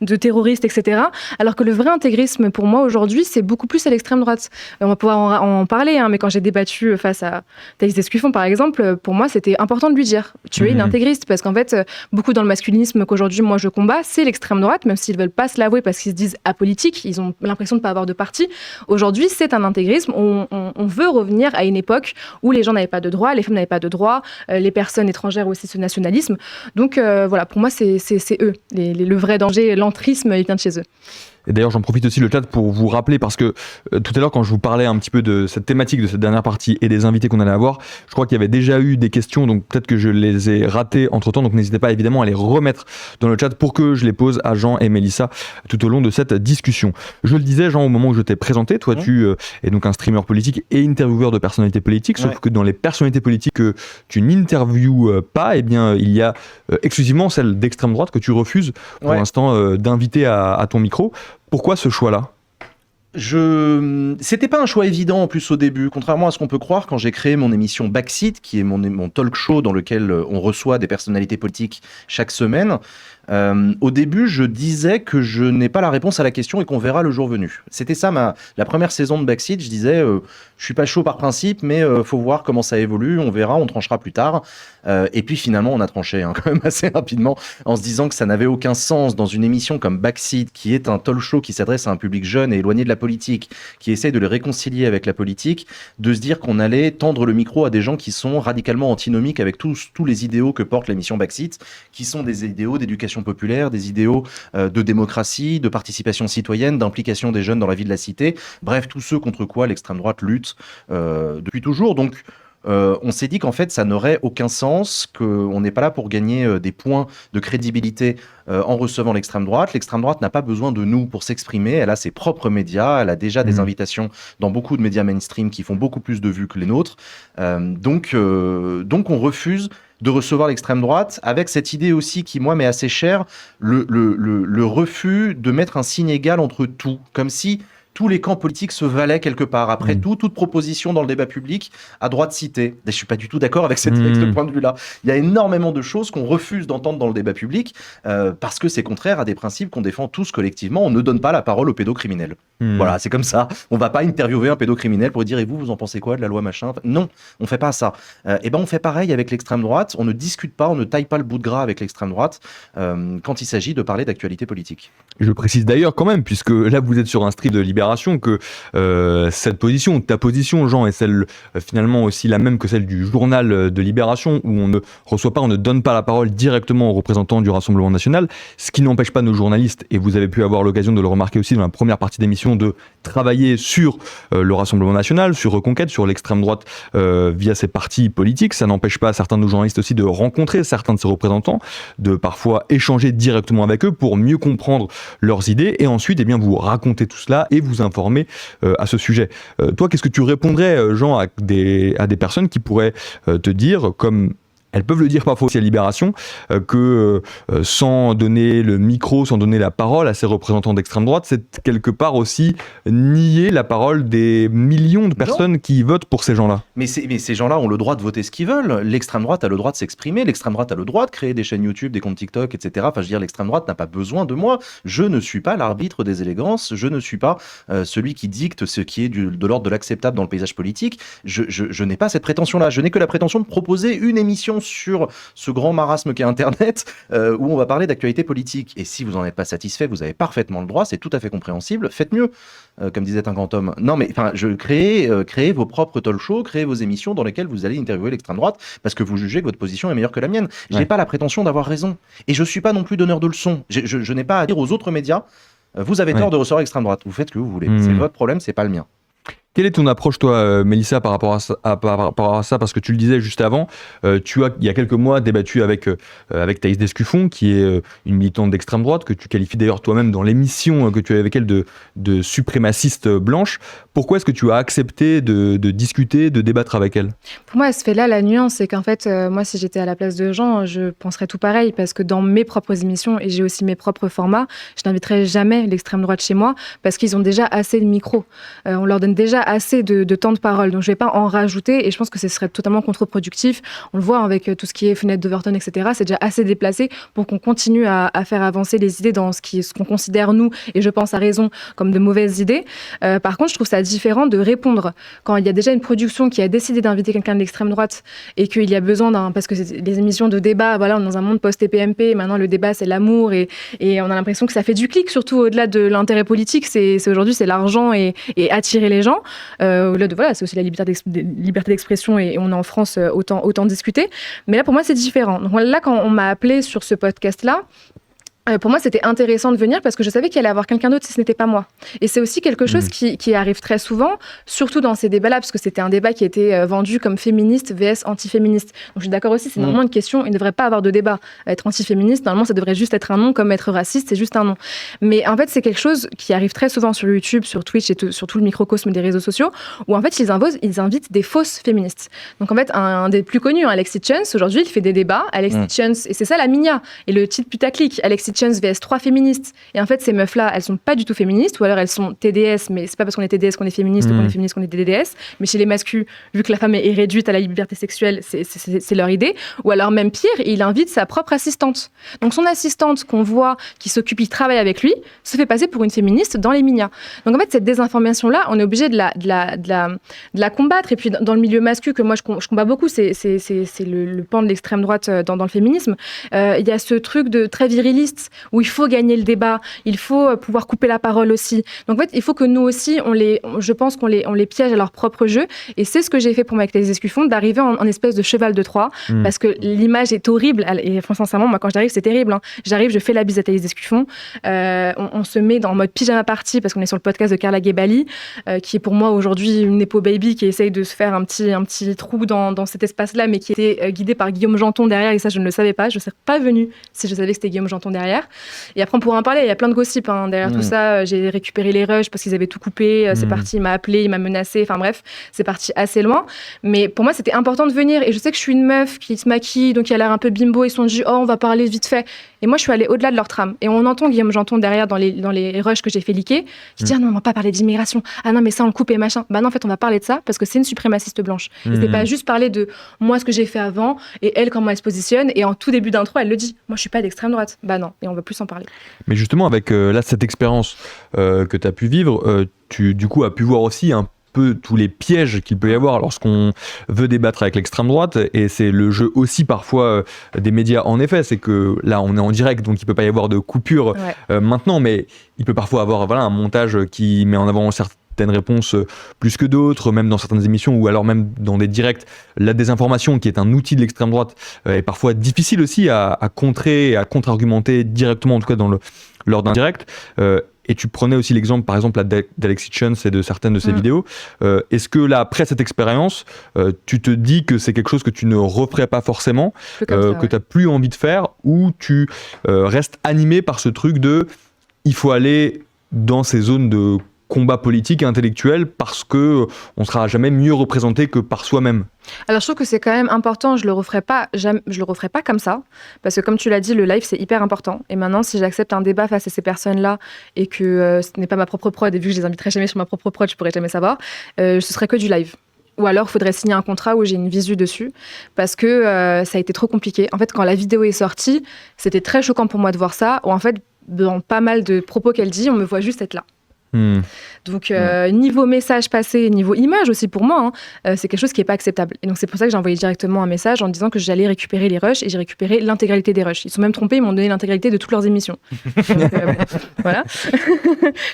de terroristes, etc. Alors que le vrai intégrisme, pour moi, aujourd'hui, c'est beaucoup plus à l'extrême droite. On va pouvoir en parler, mais quand j'ai débattu face à Thaïs Escuffon, par exemple, pour moi, c'était important de lui dire « tu es une intégriste », parce qu'en fait, beaucoup dans le masculinisme qu'aujourd'hui, moi, je combat, c'est l'extrême droite, même s'ils ne veulent pas se l'avouer parce qu'ils se disent apolitiques, ils ont l'impression de ne pas avoir de parti. Aujourd'hui, c'est un intégrisme. On veut revenir à une époque où les gens n'avaient pas de droits, les femmes n'avaient pas de droits, les personnes étrangères aussi, ce nationalisme. Donc voilà, pour moi, c'est eux. Le vrai danger, l'entrisme, il vient de chez eux. Et d'ailleurs, j'en profite aussi le chat pour vous rappeler, parce que tout à l'heure, quand je vous parlais un petit peu de cette thématique de cette dernière partie et des invités qu'on allait avoir, je crois qu'il y avait déjà eu des questions, donc peut-être que je les ai ratées entre-temps, donc n'hésitez pas évidemment à les remettre dans le chat pour que je les pose à Jean et Mélissa tout au long de cette discussion. Je le disais, Jean, au moment où je t'ai présenté, toi tu es donc un streamer politique et intervieweur de personnalités politiques, sauf que dans les personnalités politiques que tu n'interviewes pas, eh bien, il y a exclusivement celle d'extrême droite que tu refuses pour l'instant d'inviter à ton micro. Pourquoi ce choix-là ? C'était pas un choix évident en plus au début, contrairement à ce qu'on peut croire. Quand j'ai créé mon émission Backseat, qui est mon talk show dans lequel on reçoit des personnalités politiques chaque semaine, au début je disais que je n'ai pas la réponse à la question et qu'on verra le jour venu. C'était ça la première saison de Backseat. Je disais je suis pas chaud par principe, mais faut voir comment ça évolue, on verra, on tranchera plus tard. Et puis finalement on a tranché quand même assez rapidement, en se disant que ça n'avait aucun sens dans une émission comme Backseat, qui est un talk show qui s'adresse à un public jeune et éloigné de la politique, qui essaye de les réconcilier avec la politique, de se dire qu'on allait tendre le micro à des gens qui sont radicalement antinomiques avec tous les idéaux que porte l'émission Backseat, qui sont des idéaux d'éducation populaire, des idéaux de démocratie, de participation citoyenne, d'implication des jeunes dans la vie de la cité, bref, tous ceux contre quoi l'extrême droite lutte depuis toujours. Donc on s'est dit qu'en fait ça n'aurait aucun sens, qu'on n'est pas là pour gagner des points de crédibilité en recevant l'extrême droite. L'extrême droite n'a pas besoin de nous pour s'exprimer, elle a ses propres médias, elle a déjà des invitations dans beaucoup de médias mainstream qui font beaucoup plus de vues que les nôtres, donc on refuse de recevoir l'extrême droite, avec cette idée aussi qui, moi, m'est assez chère, le refus de mettre un signe égal entre tout, comme si tous les camps politiques se valaient quelque part. Après toute proposition dans le débat public à droite citée. Je suis pas du tout d'accord avec ce point de vue-là. Il y a énormément de choses qu'on refuse d'entendre dans le débat public parce que c'est contraire à des principes qu'on défend tous collectivement. On ne donne pas la parole aux pédocriminels. Voilà, c'est comme ça. On va pas interviewer un pédocriminel pour dire et vous en pensez quoi de la loi machin ? Non, on fait pas ça. Et on fait pareil avec l'extrême droite. On ne discute pas, on ne taille pas le bout de gras avec l'extrême droite quand il s'agit de parler d'actualité politique. Je précise d'ailleurs quand même, puisque là vous êtes sur un stream de Libération, que cette position, ta position, Jean, est celle finalement aussi la même que celle du journal de Libération, où on ne reçoit pas, on ne donne pas la parole directement aux représentants du Rassemblement national, ce qui n'empêche pas nos journalistes, et vous avez pu avoir l'occasion de le remarquer aussi dans la première partie d'émission, de travailler sur le Rassemblement national, sur Reconquête, sur l'extrême droite via ses partis politiques. Ça n'empêche pas certains de nos journalistes aussi de rencontrer certains de ces représentants, de parfois échanger directement avec eux pour mieux comprendre leurs idées, et ensuite vous raconter tout cela et vous informer à ce sujet. Toi, qu'est-ce que tu répondrais, Jean, à des personnes qui pourraient te dire, comme elles peuvent le dire parfois aussi à Libération, que sans donner le micro, sans donner la parole à ces représentants d'extrême droite, c'est quelque part aussi nier la parole des millions de personnes qui votent pour ces gens-là. Mais ces gens-là ont le droit de voter ce qu'ils veulent. L'extrême droite a le droit de s'exprimer, l'extrême droite a le droit de créer des chaînes YouTube, des comptes TikTok, etc. Enfin, je veux dire, l'extrême droite n'a pas besoin de moi. Je ne suis pas l'arbitre des élégances, je ne suis pas celui qui dicte ce qui est de l'ordre de l'acceptable dans le paysage politique. Je n'ai pas cette prétention-là. Je n'ai que la prétention de proposer une émission sur ce grand marasme qu'est Internet, où on va parler d'actualité politique. Et si vous n'en êtes pas satisfait, vous avez parfaitement le droit, c'est tout à fait compréhensible, faites mieux, comme disait un grand homme. Non, mais créez vos propres talk shows, créez vos émissions dans lesquelles vous allez interviewer l'extrême droite, parce que vous jugez que votre position est meilleure que la mienne. Je n'ai pas la prétention d'avoir raison. Et je ne suis pas non plus donneur de leçons. Je n'ai pas à dire aux autres médias, vous avez tort de recevoir l'extrême droite. Vous faites ce que vous voulez. C'est votre problème, c'est pas le mien. Quelle est ton approche, toi, Mélissa, par rapport à ça, parce que tu le disais juste avant, tu as, il y a quelques mois, débattu avec Thaïs Descuffon, qui est une militante d'extrême droite, que tu qualifies d'ailleurs toi-même dans l'émission que tu as avec elle de suprémaciste blanche. Pourquoi est-ce que tu as accepté de discuter, de débattre avec elle ? Pour moi, elle se fait là la nuance, c'est qu'en fait, moi, si j'étais à la place de Jean, je penserais tout pareil, parce que dans mes propres émissions, et j'ai aussi mes propres formats, je n'inviterai jamais l'extrême droite chez moi, parce qu'ils ont déjà assez de micros. On leur donne déjà assez de temps de parole, donc je ne vais pas en rajouter, et je pense que ce serait totalement contre-productif. On le voit avec tout ce qui est fenêtre d'Overton, etc. C'est déjà assez déplacé pour qu'on continue à faire avancer les idées dans ce qu'on considère, nous, et je pense à raison, comme de mauvaises idées. Par contre, je trouve ça différent de répondre quand il y a déjà une production qui a décidé d'inviter quelqu'un de l'extrême droite et qu'il y a besoin parce que c'est des émissions de débat, voilà, on est dans un monde post-TPMP, maintenant le débat c'est l'amour et on a l'impression que ça fait du clic, surtout au-delà de l'intérêt politique, c'est aujourd'hui c'est l'argent et attirer les gens. Au-delà de, voilà, c'est aussi la liberté d'expression et on est en France, autant discuter. Mais là pour moi c'est différent. Donc là quand on m'a appelé sur ce podcast-là, Pour moi, c'était intéressant de venir parce que je savais qu'il allait y avoir quelqu'un d'autre si ce n'était pas moi. Et c'est aussi quelque chose qui arrive très souvent, surtout dans ces débats-là, parce que c'était un débat qui était vendu comme féministe vs anti-féministe. Donc je suis d'accord aussi, c'est normalement une question, il ne devrait pas avoir de débat. Être anti-féministe, normalement, ça devrait juste être un nom, comme être raciste, c'est juste un nom. Mais en fait, c'est quelque chose qui arrive très souvent sur YouTube, sur Twitch et sur tout le microcosme des réseaux sociaux, où en fait, ils invitent des fausses féministes. Donc en fait, un des plus connus, Alexis Chance, aujourd'hui, il fait des débats. Alexis Chance, et c'est ça la minia, et le titre putaclic, Alexis Chance vs 3 féministes. Et en fait, ces meufs-là, elles sont pas du tout féministes, ou alors elles sont TDS, mais c'est pas parce qu'on est TDS qu'on est féministe ou qu'on est féministe qu'on est DDS. Mais chez les masculins, vu que la femme est réduite à la liberté sexuelle, c'est leur idée. Ou alors même pire, il invite sa propre assistante. Donc son assistante qu'on voit, qui s'occupe, il travaille avec lui, se fait passer pour une féministe dans les minias. Donc en fait, cette désinformation-là, on est obligé de la combattre. Et puis dans le milieu masculin, que moi je combats beaucoup, c'est le pan de l'extrême droite dans le féminisme. Il y a ce truc de très viriliste où il faut gagner le débat, il faut pouvoir couper la parole aussi. Donc en fait, il faut que nous aussi, je pense qu'on les piège à leur propre jeu. Et c'est ce que j'ai fait pour Maïk Thaïs Escuffon, d'arriver en espèce de cheval de Troie, parce que l'image est horrible. Et sincèrement, moi, quand j'arrive, c'est terrible. Hein. J'arrive, je fais la bise à Thaïs Escuffon. On se met en mode pyjama party, parce qu'on est sur le podcast de Carla Gebali, qui est pour moi aujourd'hui une Nepo Baby qui essaye de se faire un petit trou dans cet espace-là, mais qui était guidée par Guillaume Janton derrière. Et ça, je ne le savais pas. Je ne serais pas venue si je savais que c'était Guillaume Janton derrière. Et après, on pourra en parler. Il y a plein de gossip derrière tout ça. J'ai récupéré les rushs parce qu'ils avaient tout coupé. C'est parti, il m'a appelé, il m'a menacé. Enfin bref, c'est parti assez loin. Mais pour moi, c'était important de venir. Et je sais que je suis une meuf qui se maquille, donc qui a l'air un peu bimbo. Ils se sont dit, oh, on va parler vite fait. Et moi, je suis allée au-delà de leur trame. Et on entend Guillaume Janton derrière dans les rushs que j'ai fait leaker, qui dit, ah non, on va pas parler d'immigration. Ah non, mais ça, on le coupe et machin. Bah non, en fait, on va parler de ça parce que c'est une suprémaciste blanche. Et c'est pas juste parler de moi, ce que j'ai fait avant, et elle, comment elle se positionne. Et en tout début d'intro, elle le dit, moi, je suis pas d'extrême droite. Bah non, et on veut plus en parler. Mais justement, avec là, cette expérience que tu as pu vivre, tu, du coup, as pu voir aussi un peu tous les pièges qu'il peut y avoir lorsqu'on veut débattre avec l'extrême droite, et c'est le jeu aussi parfois des médias. En effet, c'est que là on est en direct, donc il peut pas y avoir de coupure maintenant, mais il peut parfois avoir un montage qui met en avant certaines réponses plus que d'autres, même dans certaines émissions, ou alors même dans des directs. La désinformation, qui est un outil de l'extrême droite, est parfois difficile aussi à contrer et à contre-argumenter directement, en tout cas lors d'un direct. Et tu prenais aussi l'exemple, par exemple, d'Alexis Chance et de certaines de ses vidéos. Est-ce que là, après cette expérience, tu te dis que c'est quelque chose que tu ne referais pas forcément, que tu n'as plus envie de faire, ou tu restes animé par ce truc de il faut aller dans ces zones de combat politique et intellectuel parce qu'on ne sera jamais mieux représenté que par soi-même? Alors je trouve que c'est quand même important, je le referai pas comme ça, parce que comme tu l'as dit, le live c'est hyper important. Et maintenant, si j'accepte un débat face à ces personnes-là et que ce n'est pas ma propre prod, et vu que je les inviterai jamais sur ma propre prod, je pourrais jamais savoir, ce serait que du live. Ou alors, il faudrait signer un contrat où j'ai une visu dessus, parce que ça a été trop compliqué. En fait, quand la vidéo est sortie, c'était très choquant pour moi de voir ça, où en fait, dans pas mal de propos qu'elle dit, on me voit juste être là. Donc niveau message passé, niveau image aussi pour moi, c'est quelque chose qui n'est pas acceptable. Et donc c'est pour ça que j'ai envoyé directement un message en disant que j'allais récupérer les rushs, et j'ai récupéré l'intégralité des rushs. Ils sont même trompés, ils m'ont donné l'intégralité de toutes leurs émissions. Donc, voilà.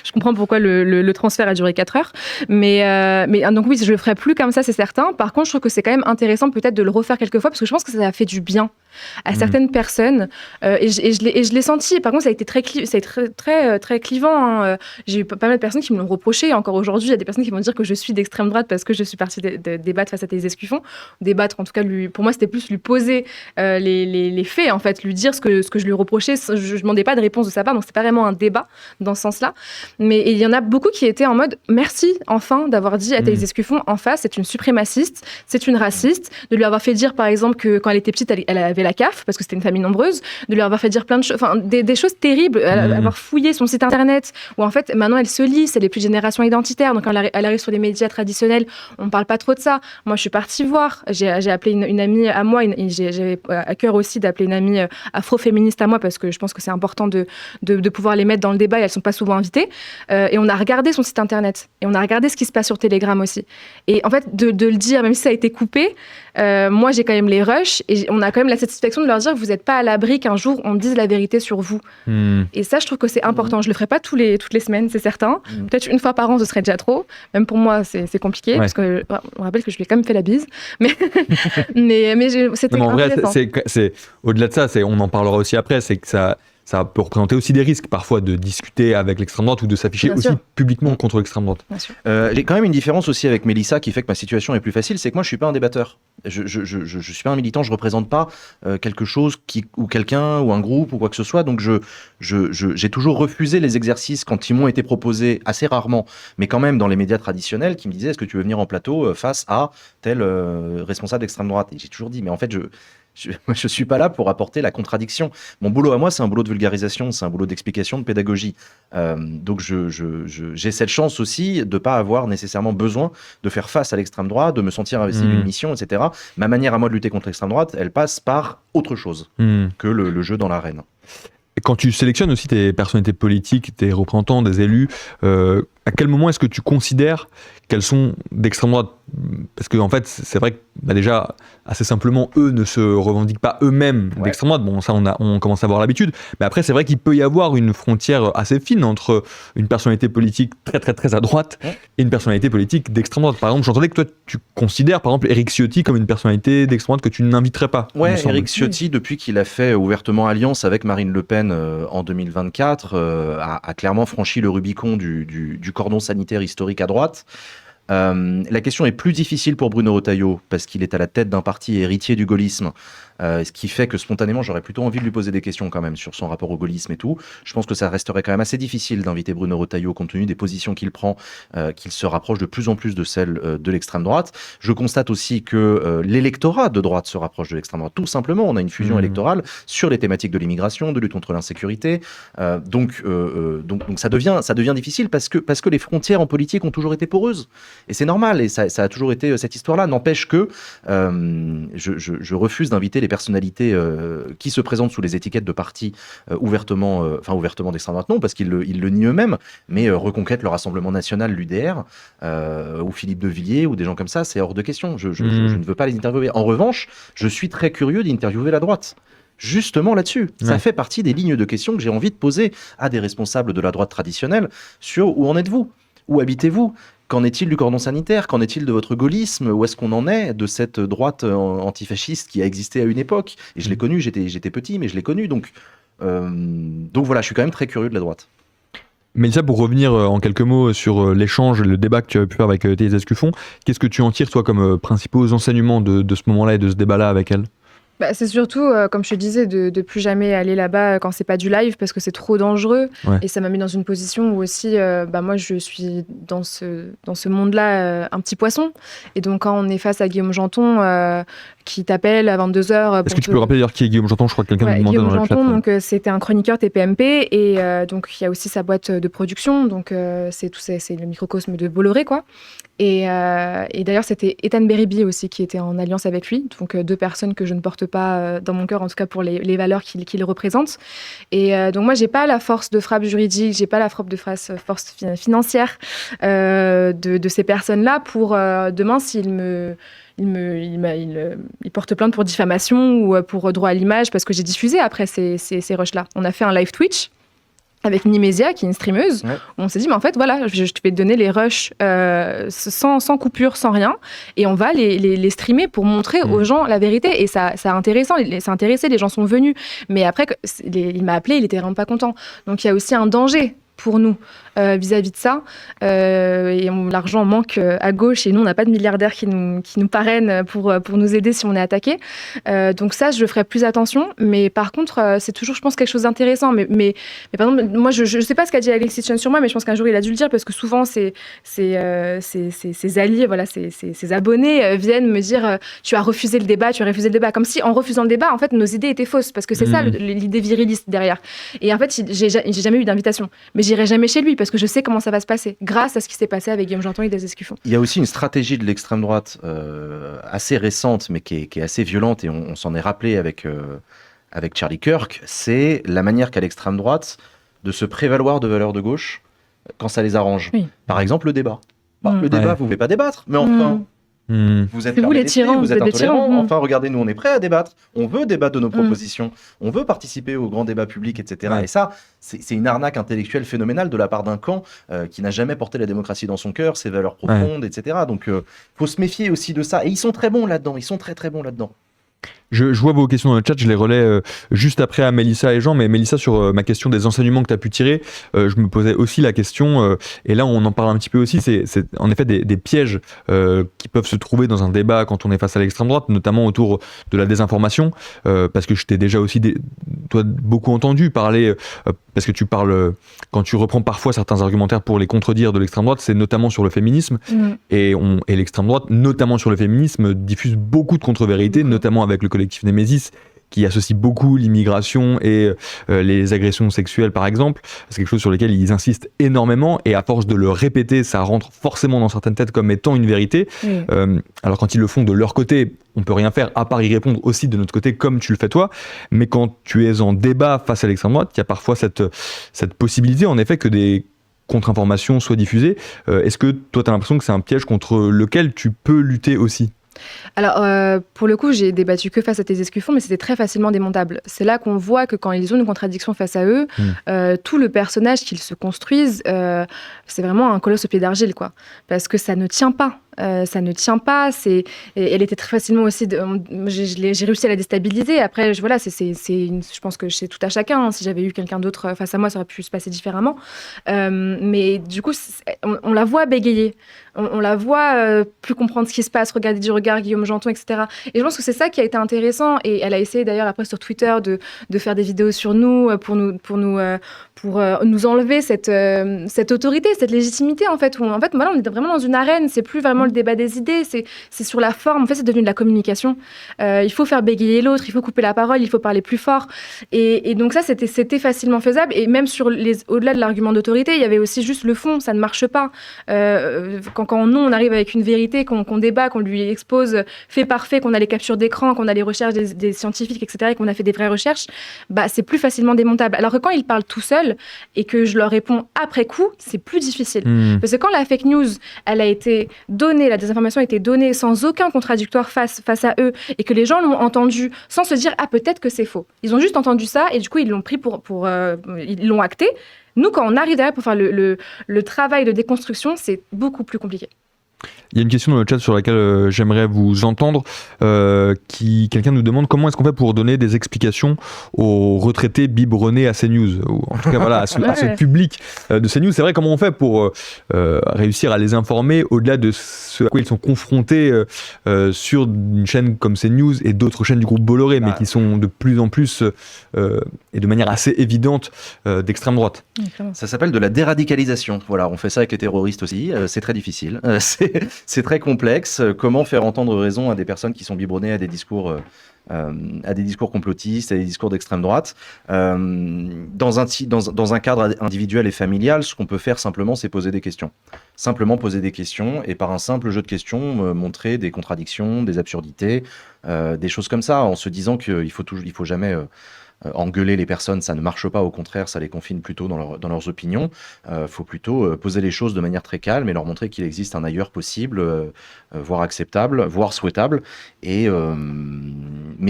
Je comprends pourquoi le transfert a duré 4 heures. Mais donc oui, je le ferai plus comme ça, c'est certain. Par contre, je trouve que c'est quand même intéressant peut-être de le refaire quelques fois, parce que je pense que ça a fait du bien à certaines personnes, et je l'ai senti. Par contre, ça a été très clivant. J'ai eu pas mal de personnes qui me l'ont reproché. Encore aujourd'hui, il y a des personnes qui vont dire que je suis d'extrême droite parce que je suis partie de débattre face à Thaïs Escuffon. Débattre, en tout cas, pour moi, c'était plus lui poser les faits, en fait, lui dire ce que je lui reprochais. Je ne demandais pas de réponse de sa part, donc c'est pas vraiment un débat dans ce sens-là. Mais il y en a beaucoup qui étaient en mode merci, enfin, d'avoir dit à Thaïs Escuffon en face, c'est une suprémaciste, c'est une raciste, de lui avoir fait dire, par exemple, que quand elle était petite, elle avait la CAF, parce que c'était une famille nombreuse, de lui avoir fait dire plein de choses, enfin, des choses terribles, avoir fouillé son site internet, où en fait, maintenant, elle se lit, c'est les plus de génération identitaire, donc quand elle arrive sur les médias traditionnels, on parle pas trop de ça. Moi, je suis partie voir, j'ai appelé une amie à moi, j'avais à cœur aussi d'appeler une amie afro-féministe à moi, parce que je pense que c'est important de pouvoir les mettre dans le débat, et elles sont pas souvent invitées, et on a regardé son site internet, et on a regardé ce qui se passe sur Telegram aussi. Et en fait, de le dire, même si ça a été coupé, moi, j'ai quand même les rushs, et on a quand même la satisfaction de leur dire que vous n'êtes pas à l'abri qu'un jour on dise la vérité sur vous. Et ça, je trouve que c'est important. Je le ferai pas toutes les semaines, c'est certain. Peut-être une fois par an, ce serait déjà trop. Même pour moi, c'est compliqué, parce que on rappelle que je lui ai quand même fait la bise. Mais c'était intéressant. En vrai, c'est au-delà de ça. On en parlera aussi après. C'est que ça ça peut représenter aussi des risques parfois de discuter avec l'extrême droite ou de s'afficher Bien aussi sûr. publiquement contre l'extrême droite. Bien sûr. J'ai quand même une différence aussi avec Mélissa qui fait que ma situation est plus facile, c'est que moi je suis pas un débatteur. Je suis pas un militant, je représente pas quelque chose ou quelqu'un ou un groupe ou quoi que ce soit, donc j'ai toujours refusé les exercices quand ils m'ont été proposés, assez rarement, mais quand même dans les médias traditionnels, qui me disaient est-ce que tu veux venir en plateau face à tel responsable d'extrême droite, et j'ai toujours dit mais en fait je suis pas là pour apporter la contradiction. Mon boulot à moi, c'est un boulot de vulgarisation, c'est un boulot d'explication, de pédagogie. Donc j'ai cette chance aussi de pas avoir nécessairement besoin de faire face à l'extrême droite, de me sentir investi d'une mission, etc. Ma manière à moi de lutter contre l'extrême droite, elle passe par autre chose que le jeu dans l'arène. Et quand tu sélectionnes aussi tes personnalités politiques, tes représentants, des élus, à quel moment est-ce que tu considères qu'elles sont d'extrême droite? Parce qu'en fait, c'est vrai que déjà, assez simplement, eux ne se revendiquent pas eux-mêmes d'extrême droite. Bon, ça, on commence à avoir l'habitude. Mais après, c'est vrai qu'il peut y avoir une frontière assez fine entre une personnalité politique très, très, très à droite et une personnalité politique d'extrême droite. Par exemple, j'entendais que toi, tu considères, par exemple, Éric Ciotti comme une personnalité d'extrême droite que tu n'inviterais pas. Ouais, Éric Ciotti, depuis qu'il a fait ouvertement alliance avec Marine Le Pen en 2024, a clairement franchi le Rubicon du cordon sanitaire historique à droite. La question est plus difficile pour Bruno Retailleau parce qu'il est à la tête d'un parti héritier du gaullisme, ce qui fait que spontanément j'aurais plutôt envie de lui poser des questions quand même sur son rapport au gaullisme et tout. Je pense que ça resterait quand même assez difficile d'inviter Bruno Retailleau compte tenu des positions qu'il prend, qu'il se rapproche de plus en plus de celles de l'extrême droite. Je constate aussi que l'électorat de droite se rapproche de l'extrême droite. Tout simplement, on a une fusion électorale sur les thématiques de l'immigration, de lutte contre l'insécurité. Donc ça devient difficile parce que les frontières en politique ont toujours été poreuses. Et c'est normal, et ça a toujours été cette histoire-là. N'empêche que je refuse d'inviter les personnalités qui se présentent sous les étiquettes de partis ouvertement d'extrême droite, non, parce qu'ils le nient eux-mêmes, mais Reconquête, le Rassemblement National, l'UDR, ou Philippe de Villiers, ou des gens comme ça, c'est hors de question. Je ne veux pas les interviewer. En revanche, je suis très curieux d'interviewer la droite. Justement là-dessus. Ça fait partie des lignes de questions que j'ai envie de poser à des responsables de la droite traditionnelle sur où en êtes-vous ? Où habitez-vous ? Qu'en est-il du cordon sanitaire ? Qu'en est-il de votre gaullisme ? Où est-ce qu'on en est de cette droite antifasciste qui a existé à une époque ? Et je l'ai connue, j'étais petit, mais je l'ai connue. Donc voilà, je suis quand même très curieux de la droite. Mélissa, pour revenir en quelques mots sur l'échange et le débat que tu as pu faire avec Thaïs Escuffon, qu'est-ce que tu en tires, toi, comme principaux enseignements de ce moment-là et de ce débat-là avec elle ? C'est surtout, comme je te disais, de plus jamais aller là-bas quand c'est pas du live parce que c'est trop dangereux. Ouais. Et ça m'a mis dans une position où aussi, moi, je suis dans ce monde-là un petit poisson. Et donc, quand on est face à Guillaume Janton qui t'appelle à 22h... Est-ce que tu peux rappeler d'ailleurs qui est Guillaume Janton ? Je crois que quelqu'un nous demandait dans le chat. Guillaume Janton, donc, c'était un chroniqueur TPMP et donc il y a aussi sa boîte de production. Donc, c'est le microcosme de Bolloré, quoi. Et d'ailleurs, c'était Ethan Beribi aussi qui était en alliance avec lui. Donc, deux personnes que je ne porte pas dans mon cœur, en tout cas pour les valeurs qu'il représente. Et donc, moi, j'ai pas la force de frappe juridique, j'ai pas la force financière de ces personnes-là pour demain, s'ils il porte plainte pour diffamation ou pour droit à l'image parce que j'ai diffusé après ces rushs-là. On a fait un live Twitch avec Nimésia, qui est une streameuse. Ouais. On s'est dit, mais en fait, voilà, je vais te donner les rushs sans coupure, sans rien, et on va les streamer pour montrer aux gens la vérité. Et ça a intéressé, les gens sont venus. Mais après, il m'a appelé, il était vraiment pas content. Donc il y a aussi un danger pour nous vis-à-vis de ça. Et l'argent manque à gauche et nous, on n'a pas de milliardaires qui nous parrainent pour nous aider si on est attaqué. Donc ça, je ferai plus attention. Mais par contre, c'est toujours, je pense, quelque chose d'intéressant. Mais par exemple, moi, je ne sais pas ce qu'a dit Alexis Chen sur moi, mais je pense qu'un jour, il a dû le dire parce que souvent, ses alliés, voilà, ses abonnés viennent me dire tu as refusé le débat. Comme si, en refusant le débat, en fait, nos idées étaient fausses. Parce que c'est ça, l'idée viriliste derrière. Et en fait, j'ai jamais eu d'invitation. Mais j'irai jamais chez lui parce que je sais comment ça va se passer grâce à ce qui s'est passé avec Guillaume Janton et Thaïs Escuffon. Il y a aussi une stratégie de l'extrême droite assez récente mais qui est assez violente et on s'en est rappelé avec Charlie Kirk, c'est la manière qu'a l'extrême droite de se prévaloir de valeurs de gauche quand ça les arrange. Oui. Par exemple le débat. Le débat, vous ne pouvez pas débattre, mais enfin... Vous êtes les tyrans, vous êtes intolérants. Enfin, regardez, nous, on est prêts à débattre. On veut débattre de nos propositions. On veut participer au grand débat public, etc. Ouais. Et ça, c'est une arnaque intellectuelle phénoménale de la part d'un camp qui n'a jamais porté la démocratie dans son cœur, ses valeurs profondes, etc. Donc, faut se méfier aussi de ça. Et ils sont très bons là-dedans. Ils sont très, très bons là-dedans. Je vois vos questions dans le chat, je les relais juste après à Mélissa et Jean, mais Mélissa, sur ma question des enseignements que tu as pu tirer, je me posais aussi la question, et là on en parle un petit peu aussi, c'est en effet des pièges qui peuvent se trouver dans un débat quand on est face à l'extrême droite, notamment autour de la désinformation, parce que je t'ai déjà aussi toi, beaucoup entendu parler, parce que tu parles, quand tu reprends parfois certains argumentaires pour les contredire de l'extrême droite, c'est notamment sur le féminisme, et l'extrême droite, notamment sur le féminisme, diffuse beaucoup de contre-vérités, notamment avec le collectif Némésis, qui associe beaucoup l'immigration et les agressions sexuelles, par exemple. C'est quelque chose sur lequel ils insistent énormément, et à force de le répéter, ça rentre forcément dans certaines têtes comme étant une vérité. Alors quand ils le font de leur côté, on peut rien faire à part y répondre aussi de notre côté, comme tu le fais toi. Mais quand tu es en débat face à l'extrême droite, il y a parfois cette possibilité, en effet, que des contre-informations soient diffusées. Est-ce que toi, tu as l'impression que c'est un piège contre lequel tu peux lutter aussi ? Alors, pour le coup, j'ai débattu que face à tes escuffons, mais c'était très facilement démontable. C'est là qu'on voit que quand ils ont une contradiction face à eux, tout le personnage qu'ils se construisent, c'est vraiment un colosse au pied d'argile, quoi. Parce que ça ne tient pas. Ça ne tient pas. Elle était très facilement aussi. J'ai réussi à la déstabiliser. Après, je pense que c'est tout à chacun. Hein. Si j'avais eu quelqu'un d'autre face à moi, ça aurait pu se passer différemment. Mais du coup, on la voit bégayer. On la voit plus comprendre ce qui se passe, regarder du regard Guillaume Janton, etc. Et je pense que c'est ça qui a été intéressant. Et elle a essayé d'ailleurs après sur Twitter de faire des vidéos sur nous pour nous enlever cette autorité, cette légitimité en fait. En fait, voilà, on est vraiment dans une arène. C'est plus vraiment le débat des idées. C'est sur la forme. En fait, c'est devenu de la communication. Il faut faire bégayer l'autre. Il faut couper la parole. Il faut parler plus fort. Et donc ça, c'était facilement faisable. Et même au-delà de l'argument d'autorité, il y avait aussi juste le fond. Ça ne marche pas. Quand on arrive avec une vérité, qu'on débat, qu'on lui expose fait par fait, qu'on a les captures d'écran, qu'on a les recherches des scientifiques, etc., et qu'on a fait des vraies recherches, c'est plus facilement démontable. Alors que quand ils parlent tout seuls et que je leur réponds après coup, c'est plus difficile. Parce que quand la fake news, elle a été donnée, la désinformation a été donnée sans aucun contradictoire face à eux, et que les gens l'ont entendu sans se dire « Ah, peut-être que c'est faux ». Ils ont juste entendu ça, et du coup, ils l'ont pris ils l'ont acté. Nous, quand on arrive derrière pour faire le travail de déconstruction, c'est beaucoup plus compliqué. Il y a une question dans le chat sur laquelle j'aimerais vous entendre. Quelqu'un nous demande comment est-ce qu'on fait pour donner des explications aux retraités biberonnés à CNews, ou en tout cas voilà, à ce public de CNews. C'est vrai, comment on fait pour réussir à les informer au-delà de ce à quoi ils sont confrontés sur une chaîne comme CNews et d'autres chaînes du groupe Bolloré, mais qui sont de plus en plus et de manière assez évidente d'extrême droite. Ça s'appelle de la déradicalisation. Voilà, on fait ça avec les terroristes aussi. C'est très difficile. C'est très complexe. Comment faire entendre raison à des personnes qui sont biberonnées à des discours complotistes, à des discours d'extrême droite. Dans un cadre individuel et familial, ce qu'on peut faire simplement, c'est poser des questions. Simplement poser des questions, et par un simple jeu de questions, montrer des contradictions, des absurdités, des choses comme ça, en se disant qu'il faut jamais engueuler les personnes, ça ne marche pas, au contraire, ça les confine plutôt dans leurs opinions. Faut plutôt poser les choses de manière très calme et leur montrer qu'il existe un ailleurs possible, voire acceptable, voire souhaitable. Mais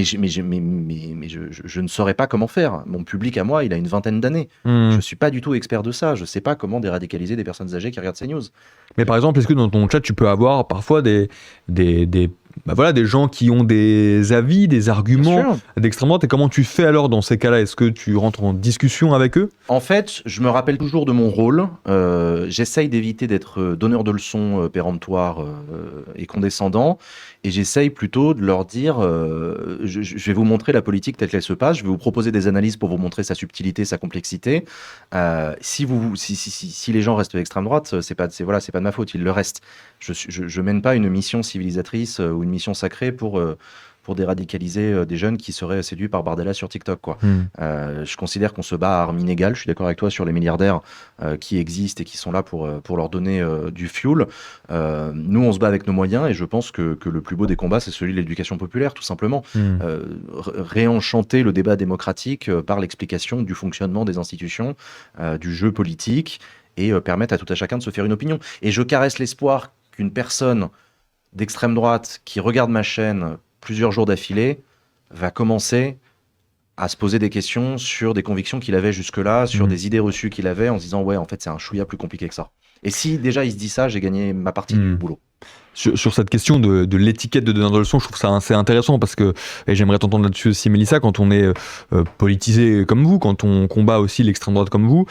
je ne saurais pas comment faire. Mon public à moi, il a une 20aine d'années. Je ne suis pas du tout expert de ça. Je ne sais pas comment déradicaliser des personnes âgées qui regardent CNews. Mais par exemple, est-ce que dans ton chat, tu peux avoir parfois des gens qui ont des avis, des arguments d'extrême droite, et comment tu fais alors dans ces cas-là? Est-ce que tu rentres en discussion avec eux? En fait, je me rappelle toujours de mon rôle. J'essaye d'éviter d'être donneur de leçons péremptoires et condescendant, et j'essaye plutôt de leur dire je vais vous montrer la politique telle qu'elle se passe, je vais vous proposer des analyses pour vous montrer sa subtilité, sa complexité. Si les gens restent d'extrême droite, c'est pas de ma faute, ils le restent. Je mène pas une mission civilisatrice ou une mission sacrée pour déradicaliser des jeunes qui seraient séduits par Bardella sur TikTok, quoi. Je considère qu'on se bat à armes inégales. Je suis d'accord avec toi sur les milliardaires qui existent et qui sont là pour leur donner du fuel. Nous, on se bat avec nos moyens, et je pense que le plus beau des combats, c'est celui de l'éducation populaire, tout simplement. Réenchanter le débat démocratique par l'explication du fonctionnement des institutions, du jeu politique, et permettre à tout à chacun de se faire une opinion. Et je caresse l'espoir qu'une personne d'extrême droite qui regarde ma chaîne plusieurs jours d'affilée va commencer à se poser des questions sur des convictions qu'il avait jusque-là, sur des idées reçues qu'il avait, en se disant ouais, en fait c'est un chouïa plus compliqué que ça. Et si déjà il se dit ça, j'ai gagné ma partie du boulot. Sur cette question de l'étiquette de donneur de leçons, je trouve ça assez intéressant parce que, et j'aimerais t'entendre là-dessus aussi, Mélissa, quand on est politisé comme vous, quand on combat aussi l'extrême droite comme vous,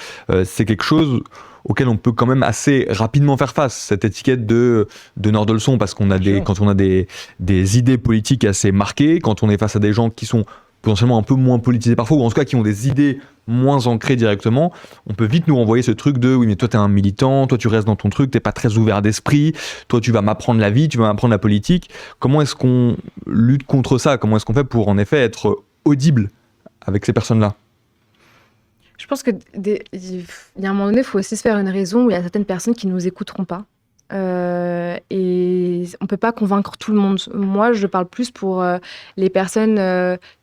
c'est quelque chose auquel on peut quand même assez rapidement faire face, cette étiquette de donneur de leçons, parce qu'on a quand on a des idées politiques assez marquées, quand on est face à des gens qui sont potentiellement un peu moins politisés parfois, ou en tout cas qui ont des idées moins ancrées directement, on peut vite nous renvoyer ce truc de oui mais toi t'es un militant, toi tu restes dans ton truc, t'es pas très ouvert d'esprit, toi tu vas m'apprendre la vie, tu vas m'apprendre la politique. Comment est-ce qu'on lutte contre ça? Comment est-ce qu'on fait pour en effet être audible avec ces personnes-là? Je pense qu'il y a un moment donné, il faut aussi se faire une raison où il y a certaines personnes qui ne nous écouteront pas. Et on ne peut pas convaincre tout le monde. Moi, je parle plus pour les personnes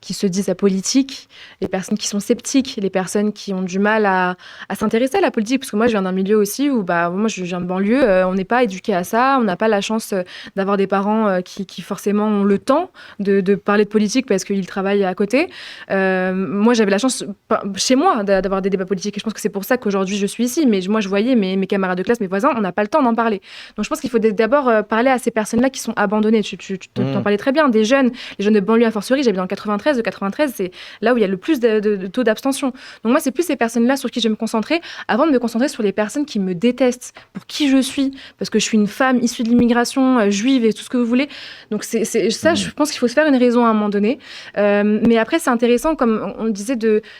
qui se disent apolitiques, les personnes qui sont sceptiques, les personnes qui ont du mal à s'intéresser à la politique. Parce que moi, je viens d'un milieu aussi où, moi, je viens de banlieue, on n'est pas éduqué à ça, on n'a pas la chance d'avoir des parents qui forcément ont le temps de parler de politique parce qu'ils travaillent à côté. Moi, j'avais la chance, chez moi, d'avoir des débats politiques. Et je pense que c'est pour ça qu'aujourd'hui, je suis ici. Mais moi, je voyais mes camarades de classe, mes voisins, on n'a pas le temps d'en parler. Donc je pense qu'il faut d'abord parler à ces personnes-là qui sont abandonnées. Tu t'en parlais très bien, des jeunes, les jeunes de banlieue à fortiori. J'habite dans le 93, c'est là où il y a le plus de taux d'abstention. Donc moi, c'est plus ces personnes-là sur qui je vais me concentrer avant de me concentrer sur les personnes qui me détestent pour qui je suis, parce que je suis une femme issue de l'immigration, juive et tout ce que vous voulez. Donc ça, je pense qu'il faut se faire une raison à un moment donné. Mais après, c'est intéressant, comme on le disait,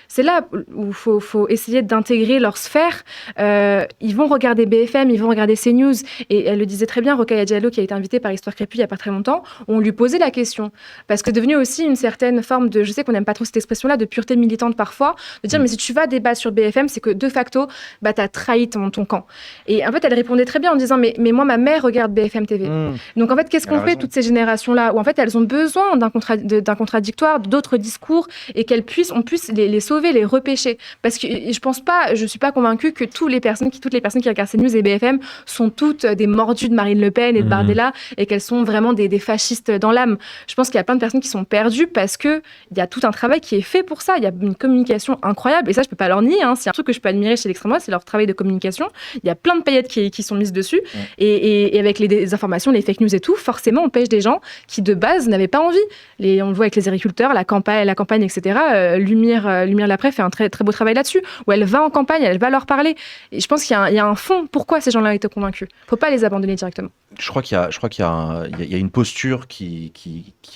c'est là où il faut essayer d'intégrer leur sphère. Ils vont regarder BFM, ils vont regarder CNews. Et elle le disait très bien, Rokhaya Diallo, qui a été invitée par Histoire Crépue il n'y a pas très longtemps, on lui posait la question. Parce que c'est devenu aussi une certaine forme de, je sais qu'on n'aime pas trop cette expression-là, de pureté militante parfois, de dire, mais si tu vas débattre sur BFM, c'est que de facto, t'as trahi ton camp. Et en fait, elle répondait très bien en disant, mais moi, ma mère regarde BFM TV. Donc en fait, qu'est-ce qu'on fait, toutes ces générations-là, où en fait, elles ont besoin d'un contradictoire, d'autres discours, et on puisse les sauver, les repêcher. Parce que je suis pas convaincue que toutes les personnes qui regardent CNews et BFM sont toutes des mordus de Marine Le Pen et de Bardella et qu'elles sont vraiment des fascistes dans l'âme. Je pense qu'il y a plein de personnes qui sont perdues parce qu'il y a tout un travail qui est fait pour ça. Il y a une communication incroyable et ça, je peux pas leur nier. S'il y a un truc que je peux admirer chez l'extrême droite, c'est leur travail de communication. Il y a plein de paillettes qui sont mises dessus et avec les informations, les fake news et tout, forcément, on pêche des gens qui, de base, n'avaient pas envie. On le voit avec les agriculteurs, la campagne, etc. Lumière Lapré fait un très, très beau travail là-dessus, où elle va en campagne, elle va leur parler. Et je pense qu'il y a un fond. Pourquoi ces gens-là ont été convaincus? Faut pas les abandonner directement. Je crois qu'il y a une posture qui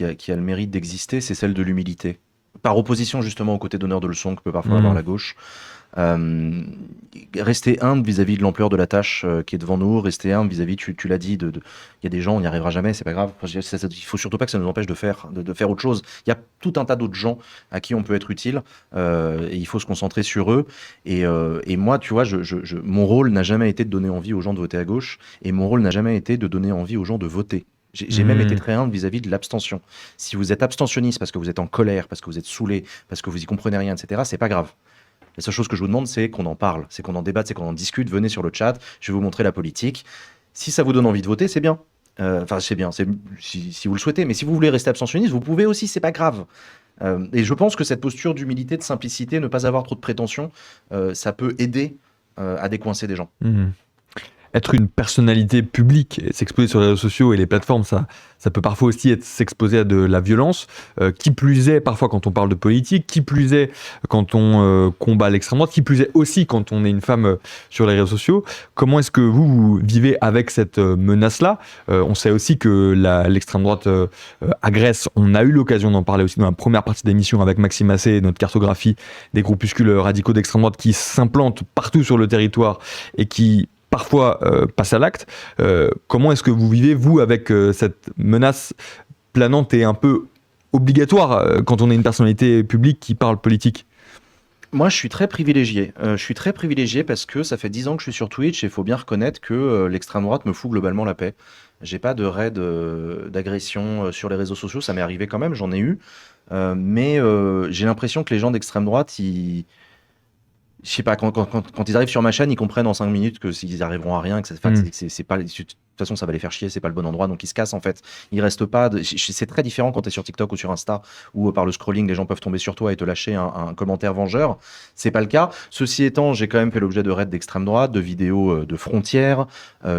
a le mérite d'exister, c'est celle de l'humilité. Par opposition justement au côté donneur de leçons que peut parfois avoir la gauche. Rester humble vis-à-vis de l'ampleur de la tâche qui est devant nous, rester humble vis-à-vis, tu l'as dit, il y a des gens, on n'y arrivera jamais, c'est pas grave. Il faut surtout pas que ça nous empêche de faire autre chose. Il y a tout un tas d'autres gens à qui on peut être utile et il faut se concentrer sur eux. Et moi, tu vois, mon rôle n'a jamais été de donner envie aux gens de voter à gauche et mon rôle n'a jamais été de donner envie aux gens de voter. J'ai même été très humble vis-à-vis de l'abstention. Si vous êtes abstentionniste parce que vous êtes en colère, parce que vous êtes saoulé, parce que vous y comprenez rien, etc., c'est pas grave. La seule chose que je vous demande, c'est qu'on en parle, c'est qu'on en débatte, c'est qu'on en discute. Venez sur le chat, je vais vous montrer la politique. Si ça vous donne envie de voter, c'est bien. C'est bien, si vous le souhaitez. Mais si vous voulez rester abstentionniste, vous pouvez aussi, c'est pas grave. Et je pense que cette posture d'humilité, de simplicité, ne pas avoir trop de prétention, ça peut aider à décoincer des gens. Être une personnalité publique, s'exposer sur les réseaux sociaux et les plateformes, ça peut parfois aussi s'exposer à de la violence. Qui plus est, parfois quand on parle de politique, qui plus est quand on combat l'extrême droite, qui plus est aussi quand on est une femme sur les réseaux sociaux. Comment est-ce que vous vivez avec cette menace-là? On sait aussi que l'extrême droite agresse. On a eu l'occasion d'en parler aussi dans la première partie d'émission avec Maxime Massé et notre cartographie des groupuscules radicaux d'extrême droite qui s'implantent partout sur le territoire et qui parfois passe à l'acte. Comment est-ce que vous vivez, vous, avec cette menace planante et un peu obligatoire quand on est une personnalité publique qui parle politique? Moi, je suis très privilégié. Parce que ça fait 10 ans que je suis sur Twitch et il faut bien reconnaître que l'extrême droite me fout globalement la paix. J'ai pas de raid d'agression sur les réseaux sociaux, ça m'est arrivé quand même, j'en ai eu. Mais j'ai l'impression que les gens d'extrême droite, je sais pas, quand ils arrivent sur ma chaîne, ils comprennent en 5 minutes que s'ils arriveront à rien, que c'est pas, toute façon, ça va les faire chier, c'est pas le bon endroit, donc ils se cassent en fait. Ils restent pas. C'est très différent quand tu es sur TikTok ou sur Insta, où par le scrolling, les gens peuvent tomber sur toi et te lâcher un commentaire vengeur. C'est pas le cas. Ceci étant, j'ai quand même fait l'objet de raids d'extrême droite, de vidéos de frontières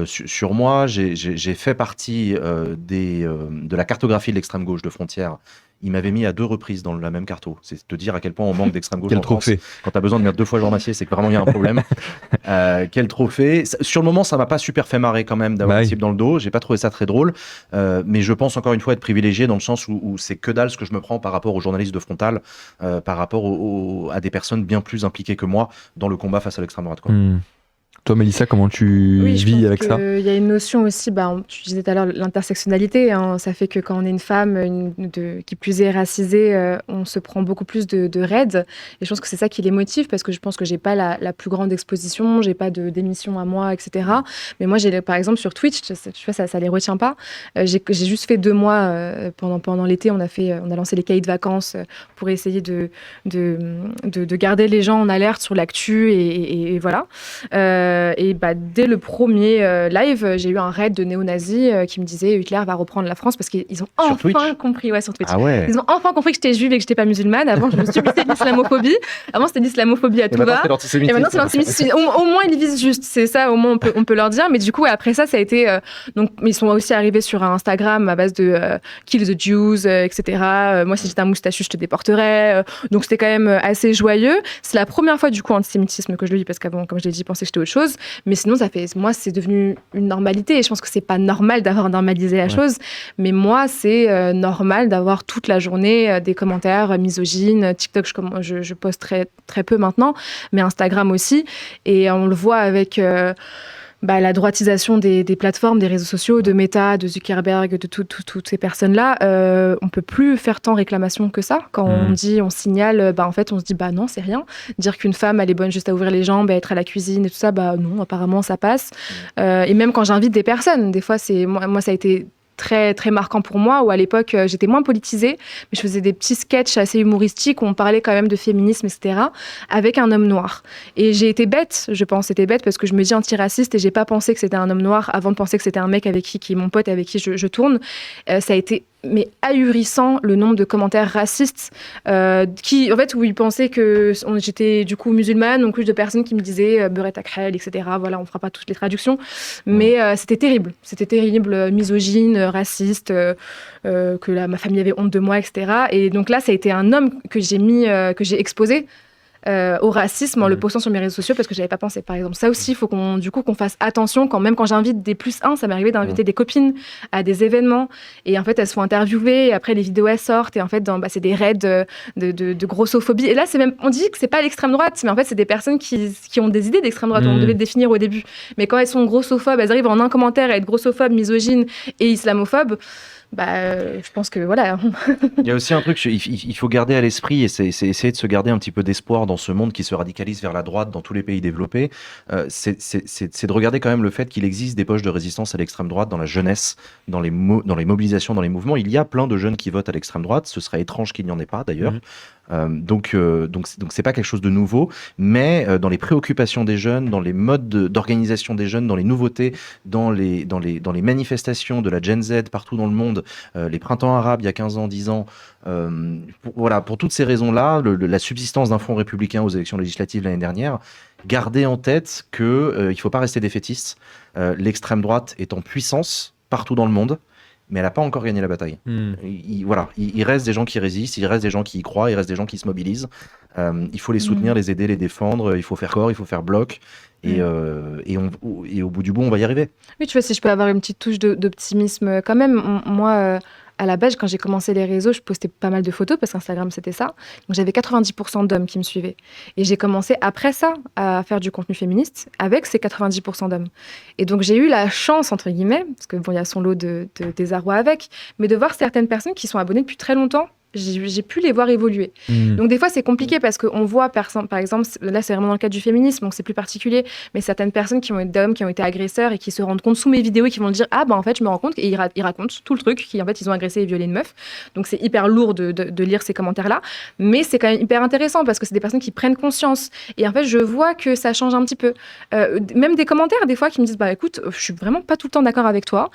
sur moi. J'ai fait partie de la cartographie de l'extrême gauche de frontières. Il m'avait mis à 2 reprises dans la même carto. C'est te dire à quel point on manque d'extrême gauche Quel en France. trophée. Quand tu as besoin de mettre 2 fois Jean Massier, c'est que vraiment il y a un problème. Quel trophée. Sur le moment, ça m'a pas super fait marrer quand même d'avoir Bah une oui. cible dans le dos. J'ai pas trouvé ça très drôle. Mais je pense encore une fois être privilégié dans le sens où c'est que dalle ce que je me prends par rapport aux journalistes de Frontal, par rapport à des personnes bien plus impliquées que moi dans le combat face à l'extrême droite, quoi. Toi, Mélissa, comment tu Oui, je vis pense avec ça? qu'il y a une notion aussi, tu disais tout à l'heure l'intersectionnalité, hein, ça fait que quand on est une femme qui plus est racisée, on se prend beaucoup plus de raids. Et je pense que c'est ça qui les motive, parce que je pense que j'ai pas la plus grande exposition, j'ai pas d'émission à moi, etc. Mais moi, par exemple, sur Twitch, tu vois, ça les retient pas. J'ai juste fait 2 mois, pendant l'été, on a lancé les cahiers de vacances pour essayer de garder les gens en alerte sur l'actu, et voilà. Et dès le premier live, j'ai eu un raid de néo-nazis qui me disait Hitler va reprendre la France, parce qu'ils ont Sur enfin Twitch compris, sur Twitch. Ah ouais. Ils ont enfin compris que j'étais juive et que j'étais pas musulmane. Avant, je me subissais de l'islamophobie. Avant, c'était l'islamophobie à Et tout maintenant, va. c'est l'antisémitisme. Et maintenant, c'est l'antisémitisme. Au moins, ils visent juste. C'est ça, au moins, on peut leur dire. Mais du coup, après ça a été. Donc, ils sont aussi arrivés sur Instagram à base de Kill the Jews, etc. Moi, si j'étais un moustachu, je te déporterais. Donc, c'était quand même assez joyeux. C'est la première fois, du coup, antisémitisme que je le vis, parce qu'avant, comme je l'ai dit, je pensais que j'étais autre chose. Mais sinon, moi, c'est devenu une normalité. Et je pense que c'est pas normal d'avoir normalisé la chose. Mais moi, c'est normal d'avoir toute la journée des commentaires misogynes. TikTok, je poste très, très peu maintenant, mais Instagram aussi. Et on le voit avec la droitisation des plateformes, des réseaux sociaux, de Meta, de Zuckerberg, de toutes ces personnes-là. On peut plus faire tant réclamation que ça. Quand on signale, en fait, on se dit non, c'est rien. Dire qu'une femme, elle est bonne juste à ouvrir les jambes, à être à la cuisine et tout ça, non, apparemment, ça passe. Et même quand j'invite des personnes, des fois, moi, ça a été très, très marquant pour moi, où à l'époque, j'étais moins politisée, mais je faisais des petits sketchs assez humoristiques où on parlait quand même de féminisme, etc., avec un homme noir. Et j'ai été bête, je pense, c'était bête, parce que je me dis antiraciste et j'ai pas pensé que c'était un homme noir avant de penser que c'était un mec qui est mon pote, avec qui je tourne. Ça a été ahurissant, le nombre de commentaires racistes où ils pensaient que j'étais du coup musulmane, donc plus de personnes qui me disaient beurre takrel, etc. Voilà, on fera pas toutes les traductions, mais c'était terrible, misogyne, raciste, que ma famille avait honte de moi, etc. Et donc là, ça a été un homme que j'ai exposé au racisme en le postant sur mes réseaux sociaux, parce que j'avais pas pensé, par exemple. Ça aussi, il faut qu'on fasse attention même quand j'invite des +1, ça m'est arrivé d'inviter des copines à des événements, et en fait elles se font interviewer, et après les vidéos elles sortent, et en fait c'est des raids de grossophobie, et là on dit que c'est pas l'extrême droite, mais en fait c'est des personnes qui ont des idées d'extrême droite, on devait le définir au début, mais quand elles sont grossophobes, elles arrivent en un commentaire à être grossophobes, misogynes et islamophobes. Je pense que voilà. Il y a aussi un truc il faut garder à l'esprit, et c'est essayer de se garder un petit peu d'espoir dans ce monde qui se radicalise vers la droite dans tous les pays développés. C'est de regarder quand même le fait qu'il existe des poches de résistance à l'extrême droite dans la jeunesse, dans les mobilisations, dans les mouvements. Il y a plein de jeunes qui votent à l'extrême droite. Ce serait étrange qu'il n'y en ait pas d'ailleurs. Donc c'est pas quelque chose de nouveau, mais dans les préoccupations des jeunes, dans les modes d'organisation des jeunes, dans les nouveautés, dans les manifestations de la Gen Z partout dans le monde, les printemps arabes il y a 15 ans, 10 ans, pour toutes ces raisons-là, la subsistance d'un front républicain aux élections législatives l'année dernière, gardez en tête que il faut pas rester défaitiste. L'extrême droite est en puissance partout dans le monde, mais elle n'a pas encore gagné la bataille. Il reste des gens qui résistent, il reste des gens qui y croient, il reste des gens qui se mobilisent. Il faut les soutenir, les aider, les défendre, il faut faire corps, il faut faire bloc, et au bout du bout, on va y arriver. Oui, tu vois, si je peux avoir une petite touche d'optimisme quand même, moi... à la base, quand j'ai commencé les réseaux, je postais pas mal de photos, parce qu'Instagram, c'était ça. Donc, j'avais 90% d'hommes qui me suivaient. Et j'ai commencé, après ça, à faire du contenu féministe avec ces 90% d'hommes. Et donc, j'ai eu la chance, entre guillemets, parce que il y a son lot de désarroi avec, mais de voir certaines personnes qui sont abonnées depuis très longtemps. j'ai pu les voir évoluer. Donc des fois c'est compliqué parce qu'on voit par exemple, là c'est vraiment dans le cadre du féminisme, donc c'est plus particulier, mais certaines personnes d'hommes qui ont été agresseurs et qui se rendent compte sous mes vidéos et qui vont dire en fait je me rends compte, et ils racontent tout le truc, en fait ils ont agressé et violé une meuf. Donc c'est hyper lourd de lire ces commentaires là, mais c'est quand même hyper intéressant parce que c'est des personnes qui prennent conscience, et en fait je vois que ça change un petit peu. Même des commentaires des fois qui me disent écoute, je suis vraiment pas tout le temps d'accord avec toi,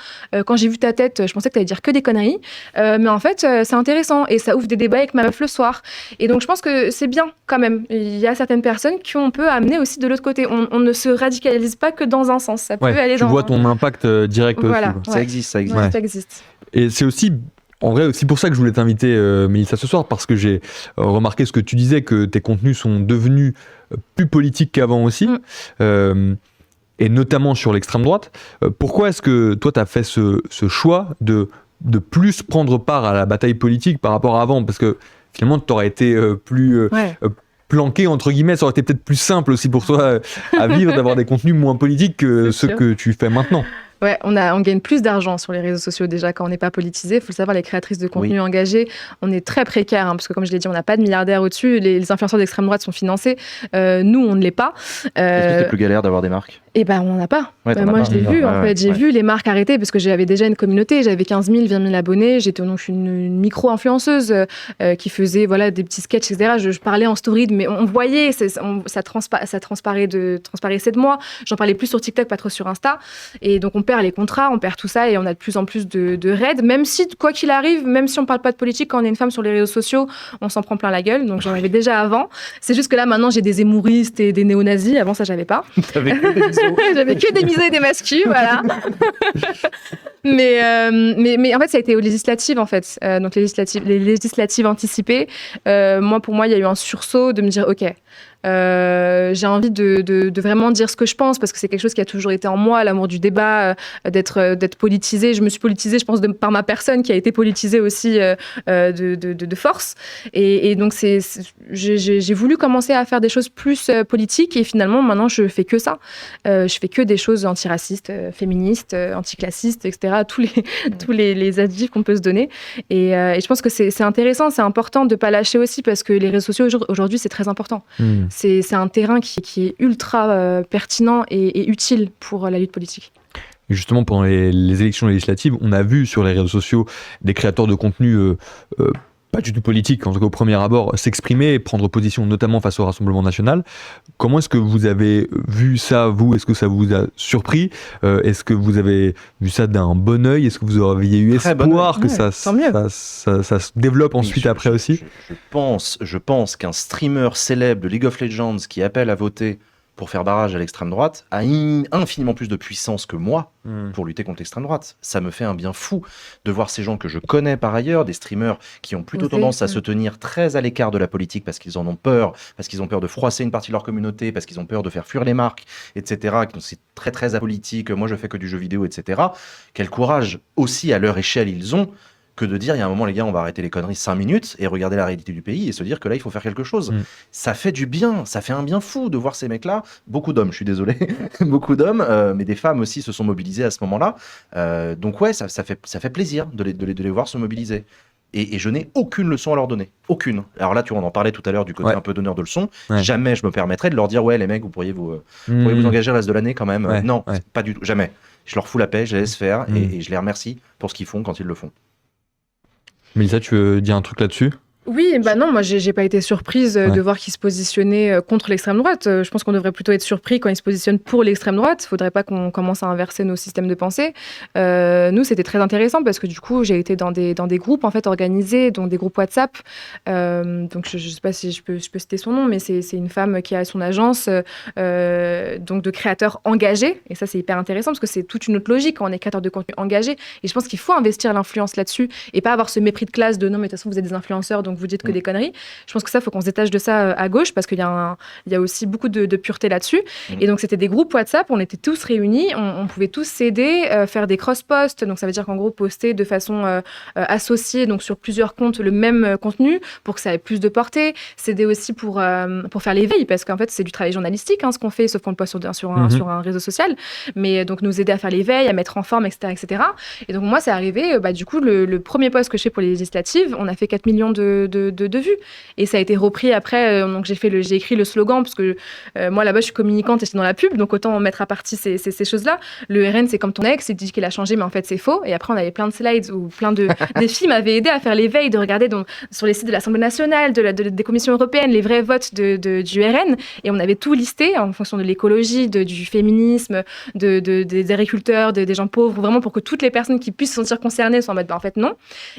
quand j'ai vu ta tête je pensais que t'allais dire que des conneries, mais en fait c'est intéressant et ça ouvre des débats avec ma meuf le soir. Et donc je pense que c'est bien quand même. Il y a certaines personnes qu'on peut amener aussi de l'autre côté. On ne se radicalise pas que dans un sens, ça peut aller tu dans... vois ton impact direct voilà, aussi. Ça existe. Ouais, ça existe. Et c'est aussi, en vrai, aussi pour ça que je voulais t'inviter, Mélissa, ce soir, parce que j'ai remarqué ce que tu disais, que tes contenus sont devenus plus politiques qu'avant aussi, et notamment sur l'extrême droite. Pourquoi est-ce que toi, tu as fait ce choix de plus prendre part à la bataille politique par rapport à avant? Parce que finalement, tu aurais été plus... planqué entre guillemets, ça aurait été peut-être plus simple aussi pour toi à vivre, d'avoir des contenus moins politiques que ceux que tu fais maintenant. Ouais, on gagne plus d'argent sur les réseaux sociaux déjà quand on n'est pas politisé. Il faut le savoir, les créatrices de contenu engagés, on est très précaires, parce que comme je l'ai dit, on n'a pas de milliardaires au-dessus. Les influenceurs d'extrême droite sont financés. Nous, on ne l'est pas. Est-ce que c'est plus galère d'avoir des marques? On n'a pas. Ouais, moi, je l'ai vu. En fait, j'ai vu les marques arrêter parce que j'avais déjà une communauté. J'avais 15 000, 20 000 abonnés. J'étais donc une micro-influenceuse qui faisait des petits sketchs, etc. Je parlais en story, mais on voyait, ça transparaissait de moi. J'en parlais plus sur TikTok, pas trop sur Insta. Et donc, on perd les contrats, on perd tout ça et on a de plus en plus de raids. Même si, quoi qu'il arrive, même si on parle pas de politique, quand on est une femme sur les réseaux sociaux, on s'en prend plein la gueule. Donc, j'en avais déjà avant. C'est juste que là, maintenant, j'ai des hémouristes et des néo-nazis. Avant, ça, j'avais pas. J'avais que des misés et des mascus, voilà. mais en fait, ça a été aux législatives, en fait. Donc, les législatives anticipées. Pour moi, il y a eu un sursaut de me dire, OK, j'ai envie de vraiment dire ce que je pense, parce que c'est quelque chose qui a toujours été en moi, l'amour du débat, d'être politisée. Je me suis politisée, je pense, par ma personne qui a été politisée aussi de force. Et donc, j'ai voulu commencer à faire des choses plus politiques, et finalement, maintenant, je fais que ça. Je fais que des choses antiracistes, féministes, anticlassistes, etc. Tous les adjectifs qu'on peut se donner. Et je pense que c'est intéressant, c'est important de ne pas lâcher aussi, parce que les réseaux sociaux, aujourd'hui, c'est très important. C'est un terrain qui est ultra pertinent et utile pour la lutte politique. Et justement, pendant les élections législatives, on a vu sur les réseaux sociaux des créateurs de contenu pas du tout politiques, en tout cas au premier abord, s'exprimer et prendre position, notamment face au Rassemblement national. Comment est-ce que vous avez vu ça, vous? Est-ce que ça vous a surpris? Est-ce que vous avez vu ça d'un bon œil? Est-ce que vous aviez eu espoir que ça se développe ensuite après aussi? Je pense qu'un streamer célèbre de League of Legends qui appelle à voter pour faire barrage à l'extrême droite a infiniment plus de puissance que moi pour lutter contre l'extrême droite. Ça me fait un bien fou de voir ces gens que je connais par ailleurs, des streamers qui ont plutôt tendance à se tenir très à l'écart de la politique parce qu'ils en ont peur, parce qu'ils ont peur de froisser une partie de leur communauté, parce qu'ils ont peur de faire fuir les marques, etc. Donc c'est très très apolitique, moi je fais que du jeu vidéo, etc. Quel courage aussi à leur échelle ils ont, que de dire, il y a un moment, les gars, on va arrêter les conneries 5 minutes et regarder la réalité du pays et se dire que là, il faut faire quelque chose. Ça fait du bien, ça fait un bien fou de voir ces mecs-là. Beaucoup d'hommes, je suis désolé, beaucoup d'hommes, mais des femmes aussi se sont mobilisées à ce moment-là. Donc ouais, ça fait plaisir de les voir se mobiliser. Et je n'ai aucune leçon à leur donner. Aucune. Alors là, tu vois, on en parlait tout à l'heure du côté un peu donneur de leçons. Jamais je me permettrais de leur dire, ouais, les mecs, vous pourriez vous engager le reste de l'année quand même. Non, pas du tout. Jamais. Je leur fous la paix, je les laisse faire et je les remercie pour ce qu'ils font quand ils le font. Mélissa, tu veux dire un truc là-dessus? Oui, non, moi j'ai pas été surprise de voir qu'ils se positionnaient contre l'extrême droite. Je pense qu'on devrait plutôt être surpris quand ils se positionnent pour l'extrême droite. Faudrait pas qu'on commence à inverser nos systèmes de pensée. Nous, c'était très intéressant parce que du coup, j'ai été dans des groupes en fait organisés, dont des groupes WhatsApp. Donc je sais pas si je peux citer son nom, mais c'est une femme qui a son agence donc de créateurs engagés. Et ça, c'est hyper intéressant parce que c'est toute une autre logique quand on est créateur de contenu engagé. Et je pense qu'il faut investir l'influence là-dessus et pas avoir ce mépris de classe de non mais de toute façon vous êtes des influenceurs donc donc vous dites que des conneries. Je pense que ça, faut qu'on se détache de ça à gauche, parce qu'il y a aussi beaucoup de pureté là-dessus. Et donc, c'était des groupes WhatsApp, on était tous réunis, on pouvait tous s'aider, faire des cross-posts, donc ça veut dire qu'en gros, poster de façon associée, donc sur plusieurs comptes, le même contenu, pour que ça ait plus de portée. S'aider aussi pour faire l'éveil, parce qu'en fait, c'est du travail journalistique, ce qu'on fait, sauf qu'on le poste sur un réseau social. Mais donc, nous aider à faire l'éveil, à mettre en forme, etc., etc. Et donc, moi, c'est arrivé, du coup, le premier post que je fais pour les législatives, on a fait 4 millions de vues. Et ça a été repris après, donc j'ai écrit le slogan, parce que moi, là-bas, je suis communicante et je suis dans la pub, donc autant mettre à partie ces choses-là. Le RN, c'est comme ton ex, il dit qu'il a changé, mais en fait, c'est faux. Et après, on avait plein de slides où des filles m'avaient aidé à faire l'éveil, de regarder donc, sur les sites de l'Assemblée nationale, des commissions européennes, les vrais votes du RN. Et on avait tout listé en fonction de l'écologie, du féminisme, des agriculteurs, des gens pauvres, vraiment pour que toutes les personnes qui puissent se sentir concernées soient en mode, en fait, non.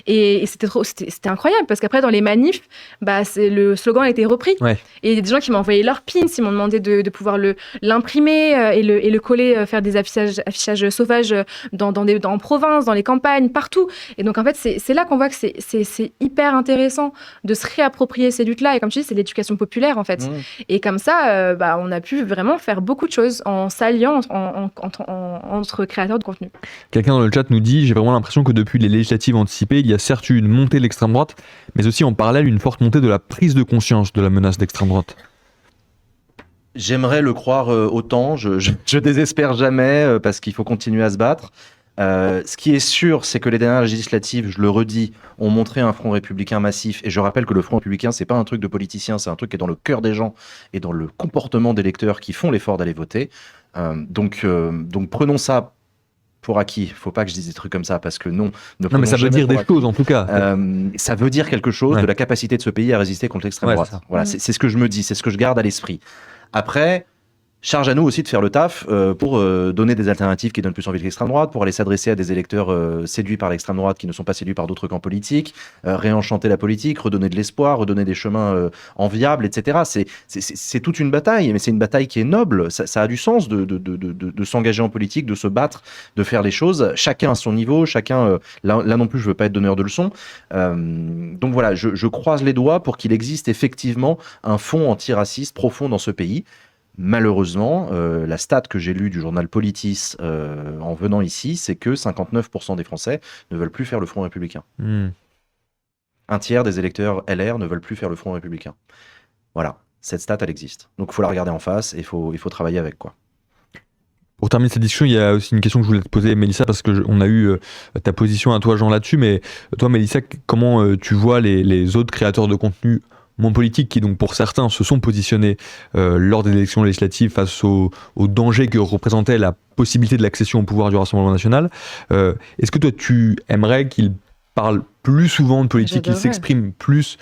Et c'était incroyable, parce qu'après, dans les manifs, le slogan a été repris. Ouais. Et il y a des gens qui m'ont envoyé leurs pins, ils m'ont demandé de pouvoir l'imprimer et le coller, faire des affichages sauvages en province, dans les campagnes, partout. Et donc, en fait, c'est là qu'on voit que c'est hyper intéressant de se réapproprier ces luttes-là. Et comme tu dis, c'est l'éducation populaire, en fait. Et comme ça, on a pu vraiment faire beaucoup de choses en s'alliant entre créateurs de contenu. Quelqu'un dans le chat nous dit « J'ai vraiment l'impression que depuis les législatives anticipées, il y a certes eu une montée de l'extrême droite, mais aussi en parallèle une forte montée de la prise de conscience de la menace d'extrême droite. » J'aimerais le croire autant, je désespère jamais parce qu'il faut continuer à se battre. Ce qui est sûr, c'est que les dernières législatives, je le redis, ont montré un front républicain massif. Et je rappelle que le front républicain, c'est pas un truc de politicien, c'est un truc qui est dans le cœur des gens et dans le comportement des électeurs qui font l'effort d'aller voter. Donc prenons ça pour acquis. Il ne faut pas que je dise des trucs comme ça, parce que non, mais ça veut dire des choses, en tout cas. Ça veut dire quelque chose de la capacité de ce pays à résister contre l'extrême droite. Voilà, c'est ce que je me dis, c'est ce que je garde à l'esprit. Après, charge à nous aussi de faire le taf pour donner des alternatives qui donnent plus envie de l'extrême droite, pour aller s'adresser à des électeurs séduits par l'extrême droite qui ne sont pas séduits par d'autres camps politiques, réenchanter la politique, redonner de l'espoir, redonner des chemins enviables, etc. C'est toute une bataille, mais c'est une bataille qui est noble. Ça a du sens de s'engager en politique, de se battre, de faire les choses. Chacun à son niveau, chacun... là non plus, je ne veux pas être donneur de leçons. Donc voilà, je croise les doigts pour qu'il existe effectivement un fond antiraciste profond dans ce pays. Malheureusement, la stat que j'ai lue du journal Politis en venant ici, c'est que 59% des Français ne veulent plus faire le Front républicain. Un tiers des électeurs LR ne veulent plus faire le Front républicain. Voilà, cette stat, elle existe. Donc il faut la regarder en face et il faut travailler avec, quoi. Pour terminer cette discussion, il y a aussi une question que je voulais te poser, Mélissa, parce qu'on a eu ta position à toi, Jean, là-dessus, mais toi, Mélissa, comment tu vois les autres créateurs de contenu moins politiques qui, donc, pour certains, se sont positionnés lors des élections législatives face au danger que représentait la possibilité de l'accession au pouvoir du Rassemblement national. Est-ce que toi, tu aimerais qu'ils parlent plus souvent de politique, qu'ils s'expriment plus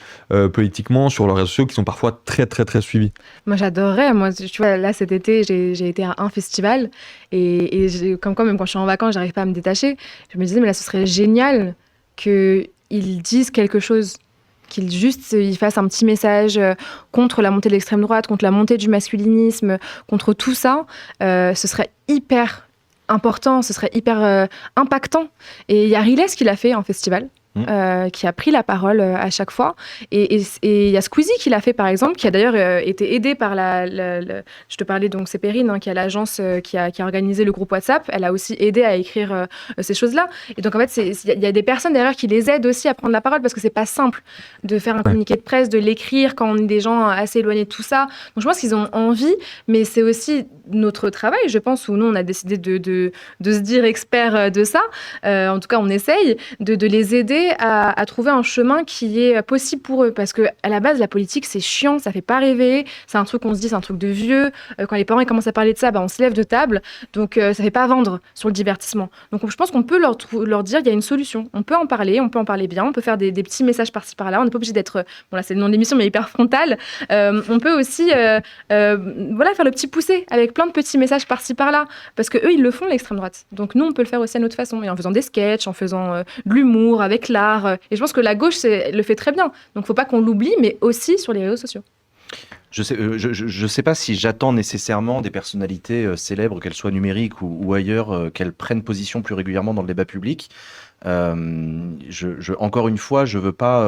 politiquement sur leurs réseaux sociaux qui sont parfois très, très, très suivis? Moi, j'adorerais. Moi, tu vois, là, cet été, j'ai été à un festival et comme quoi, même quand je suis en vacances, j'arrive pas à me détacher. Je me disais, mais là, ce serait génial qu'ils disent quelque chose, qu'ils fassent un petit message contre la montée de l'extrême droite, contre la montée du masculinisme, contre tout ça. Ce serait hyper important, ce serait hyper impactant. Et il y a Riles qui l'a fait en festival. Qui a pris la parole à chaque fois. Et il y a Squeezie qui l'a fait, par exemple, qui a d'ailleurs été aidé par je te parlais donc, c'est Perrine, qui est l'agence qui a organisé le groupe WhatsApp. Elle a aussi aidé à écrire ces choses-là. Et donc, en fait, il y a des personnes derrière qui les aident aussi à prendre la parole, parce que c'est pas simple de faire un communiqué de presse, de l'écrire quand on est des gens assez éloignés de tout ça. Donc, je pense qu'ils ont envie, mais c'est aussi notre travail, je pense, où nous, on a décidé de se dire experts de ça. En tout cas, on essaye de les aider à trouver un chemin qui est possible pour eux, parce que à la base, la politique, c'est chiant, ça fait pas rêver, c'est un truc qu'on se dit, c'est un truc de vieux. Quand les parents ils commencent à parler de ça, on se lève de table, donc ça fait pas vendre sur le divertissement. Donc je pense qu'on peut leur dire il y a une solution, on peut en parler bien, on peut faire des petits messages par-ci par-là, on n'est pas obligé d'être, bon là c'est le nom de l'émission, mais hyper frontal. On peut aussi faire le petit poussé avec plein de petits messages par-ci par-là, parce que eux ils le font, l'extrême droite. Donc nous on peut le faire aussi à notre façon, et en faisant des sketchs, en faisant de l'humour, avec l'art. Et je pense que la gauche le fait très bien. Donc, il ne faut pas qu'on l'oublie, mais aussi sur les réseaux sociaux. Je sais pas si j'attends nécessairement des personnalités célèbres, qu'elles soient numériques ou ailleurs, qu'elles prennent position plus régulièrement dans le débat public. Encore une fois, je veux pas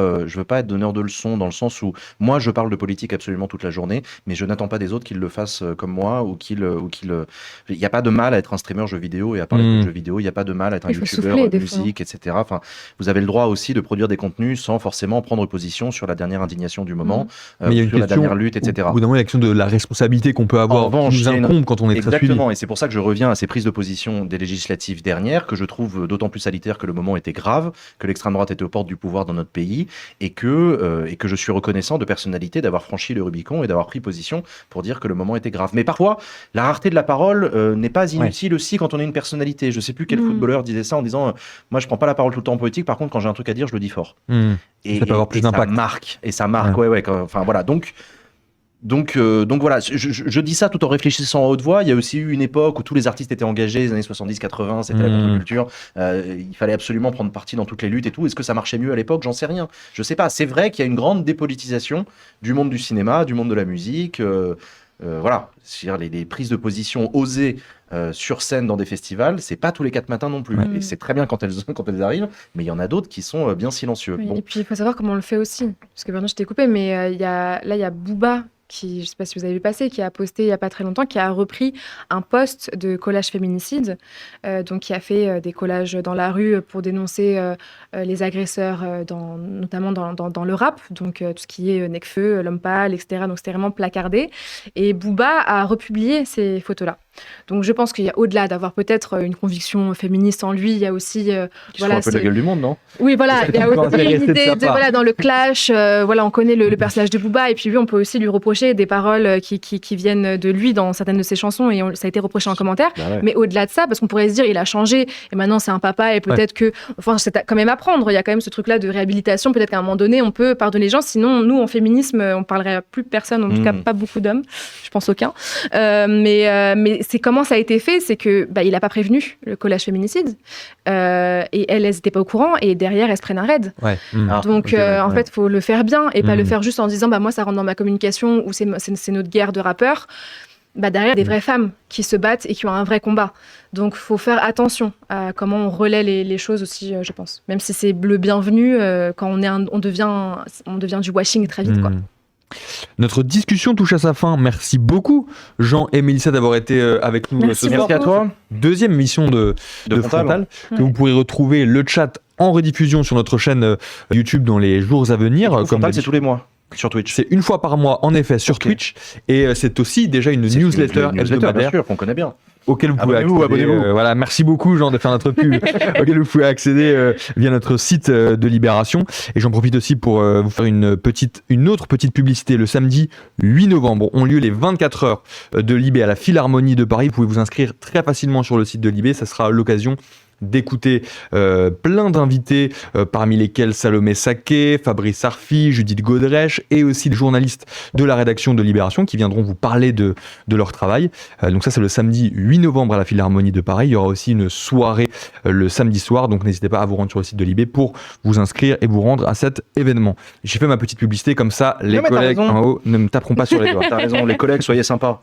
être donneur de leçons dans le sens où moi je parle de politique absolument toute la journée, mais je n'attends pas des autres qu'ils le fassent comme moi ou il n'y a pas de mal à être un streamer jeux vidéo et à parler de jeux vidéo, il n'y a pas de mal à être un youtubeur musique, etc. Enfin, vous avez le droit aussi de produire des contenus sans forcément prendre position sur la dernière indignation du moment, mais il y a une sur la dernière lutte, etc. Au bout d'un moment, il y a la question de la responsabilité qu'on peut avoir, qui nous incombe quand on est très suivi. Exactement, et c'est pour ça que je reviens à ces prises de position des législatives dernières, que je trouve d'autant plus salutaire que le moment était grave, que l'extrême droite était aux portes du pouvoir dans notre pays, et que je suis reconnaissant de personnalité d'avoir franchi le Rubicon et d'avoir pris position pour dire que le moment était grave. Mais parfois, la rareté de la parole n'est pas inutile aussi quand on est une personnalité. Je sais plus quel footballeur disait ça en disant moi je prends pas la parole tout le temps en politique, par contre quand j'ai un truc à dire je le dis fort. Et ça peut avoir plus d'impact. Ça marque, enfin voilà. Donc voilà, je dis ça tout en réfléchissant à haute voix. Il y a aussi eu une époque où tous les artistes étaient engagés, les années 70-80, c'était la contre-culture. Il fallait absolument prendre parti dans toutes les luttes et tout. Est-ce que ça marchait mieux à l'époque? J'en sais rien. Je sais pas. C'est vrai qu'il y a une grande dépolitisation du monde du cinéma, du monde de la musique. Voilà, c'est-à-dire les prises de position osées sur scène dans des festivals, c'est pas tous les 4 matins non plus. Et c'est très bien quand elles arrivent, mais il y en a d'autres qui sont bien silencieux. Oui, bon. Et puis il faut savoir comment on le fait aussi. Parce que pardon, je t'ai coupé, mais il y a Booba qui, je ne sais pas si vous avez vu passer, qui a posté il n'y a pas très longtemps, qui a repris un post de collage féminicide, donc qui a fait des collages dans la rue pour dénoncer les agresseurs, notamment dans le rap, donc tout ce qui est Nekfeu, L'Homme Pâle, etc. Donc c'était vraiment placardé. Et Booba a republié ces photos-là. Donc je pense qu'il y a, au-delà d'avoir peut-être une conviction féministe en lui, il y a aussi voilà, un peu de la gueule du monde, non? Oui, voilà, il y a aussi l'idée de voilà, dans le clash, voilà, on connaît le personnage de Booba, et puis lui on peut aussi lui reprocher des paroles qui viennent de lui dans certaines de ses chansons, et ça a été reproché en commentaire. Mais au-delà de ça, parce qu'on pourrait se dire il a changé et maintenant c'est un papa, et peut-être que, enfin c'est quand même à prendre, il y a quand même ce truc-là de réhabilitation, peut-être qu'à un moment donné on peut pardonner les gens, sinon nous en féminisme on parlerait à plus personne, en tout cas pas beaucoup d'hommes, je pense aucun, mais c'est comment ça a été fait, c'est que il a pas prévenu le collage féminicide, et elles n'étaient pas au courant, et derrière elles se prennent un raid. Donc en fait faut le faire bien et pas le faire juste en disant moi ça rentre dans ma communication ou c'est notre guerre de rappeurs. Derrière des vraies femmes qui se battent et qui ont un vrai combat. Donc faut faire attention à comment on relaie les choses aussi, je pense. Même si c'est le bienvenu, quand on devient du washing très vite, quoi. Notre discussion touche à sa fin. Merci beaucoup, Jean et Mélissa, d'avoir été avec nous ce soir. Merci à toi. Deuxième émission de Frontal, que vous pourrez retrouver le chat en rediffusion sur notre chaîne YouTube dans les jours à venir. Frontal, c'est tous les mois. Sur Twitch. C'est une fois par mois, en effet, sur Twitch. Et c'est aussi déjà une newsletter hebdomadaire. Bien sûr, qu'on connaît bien. Auquel vous pouvez accéder. Abonnez-vous. Voilà, merci beaucoup, Jean, de faire notre pub. Auquel vous pouvez accéder via notre site de Libération. Et j'en profite aussi pour vous faire une autre petite publicité. Le samedi 8 novembre ont lieu les 24 heures de Libé à la Philharmonie de Paris. Vous pouvez vous inscrire très facilement sur le site de Libé. Ça sera l'occasion d'écouter plein d'invités, parmi lesquels Salomé Saké, Fabrice Arfi, Judith Godrèche, et aussi des journalistes de la rédaction de Libération qui viendront vous parler de leur travail. Donc ça, c'est le samedi 8 novembre à la Philharmonie de Paris. Il y aura aussi une soirée le samedi soir, donc n'hésitez pas à vous rendre sur le site de Libé pour vous inscrire et vous rendre à cet événement. J'ai fait ma petite publicité, comme ça les collègues en haut ne me taperont pas sur les doigts. T'as raison, les collègues, soyez sympas.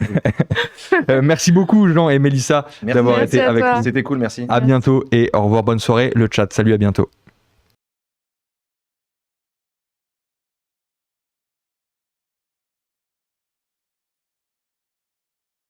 Merci beaucoup, Jean et Mélissa, d'avoir été avec nous. C'était cool, merci. À bientôt et au revoir, bonne soirée, le chat. Salut, à bientôt.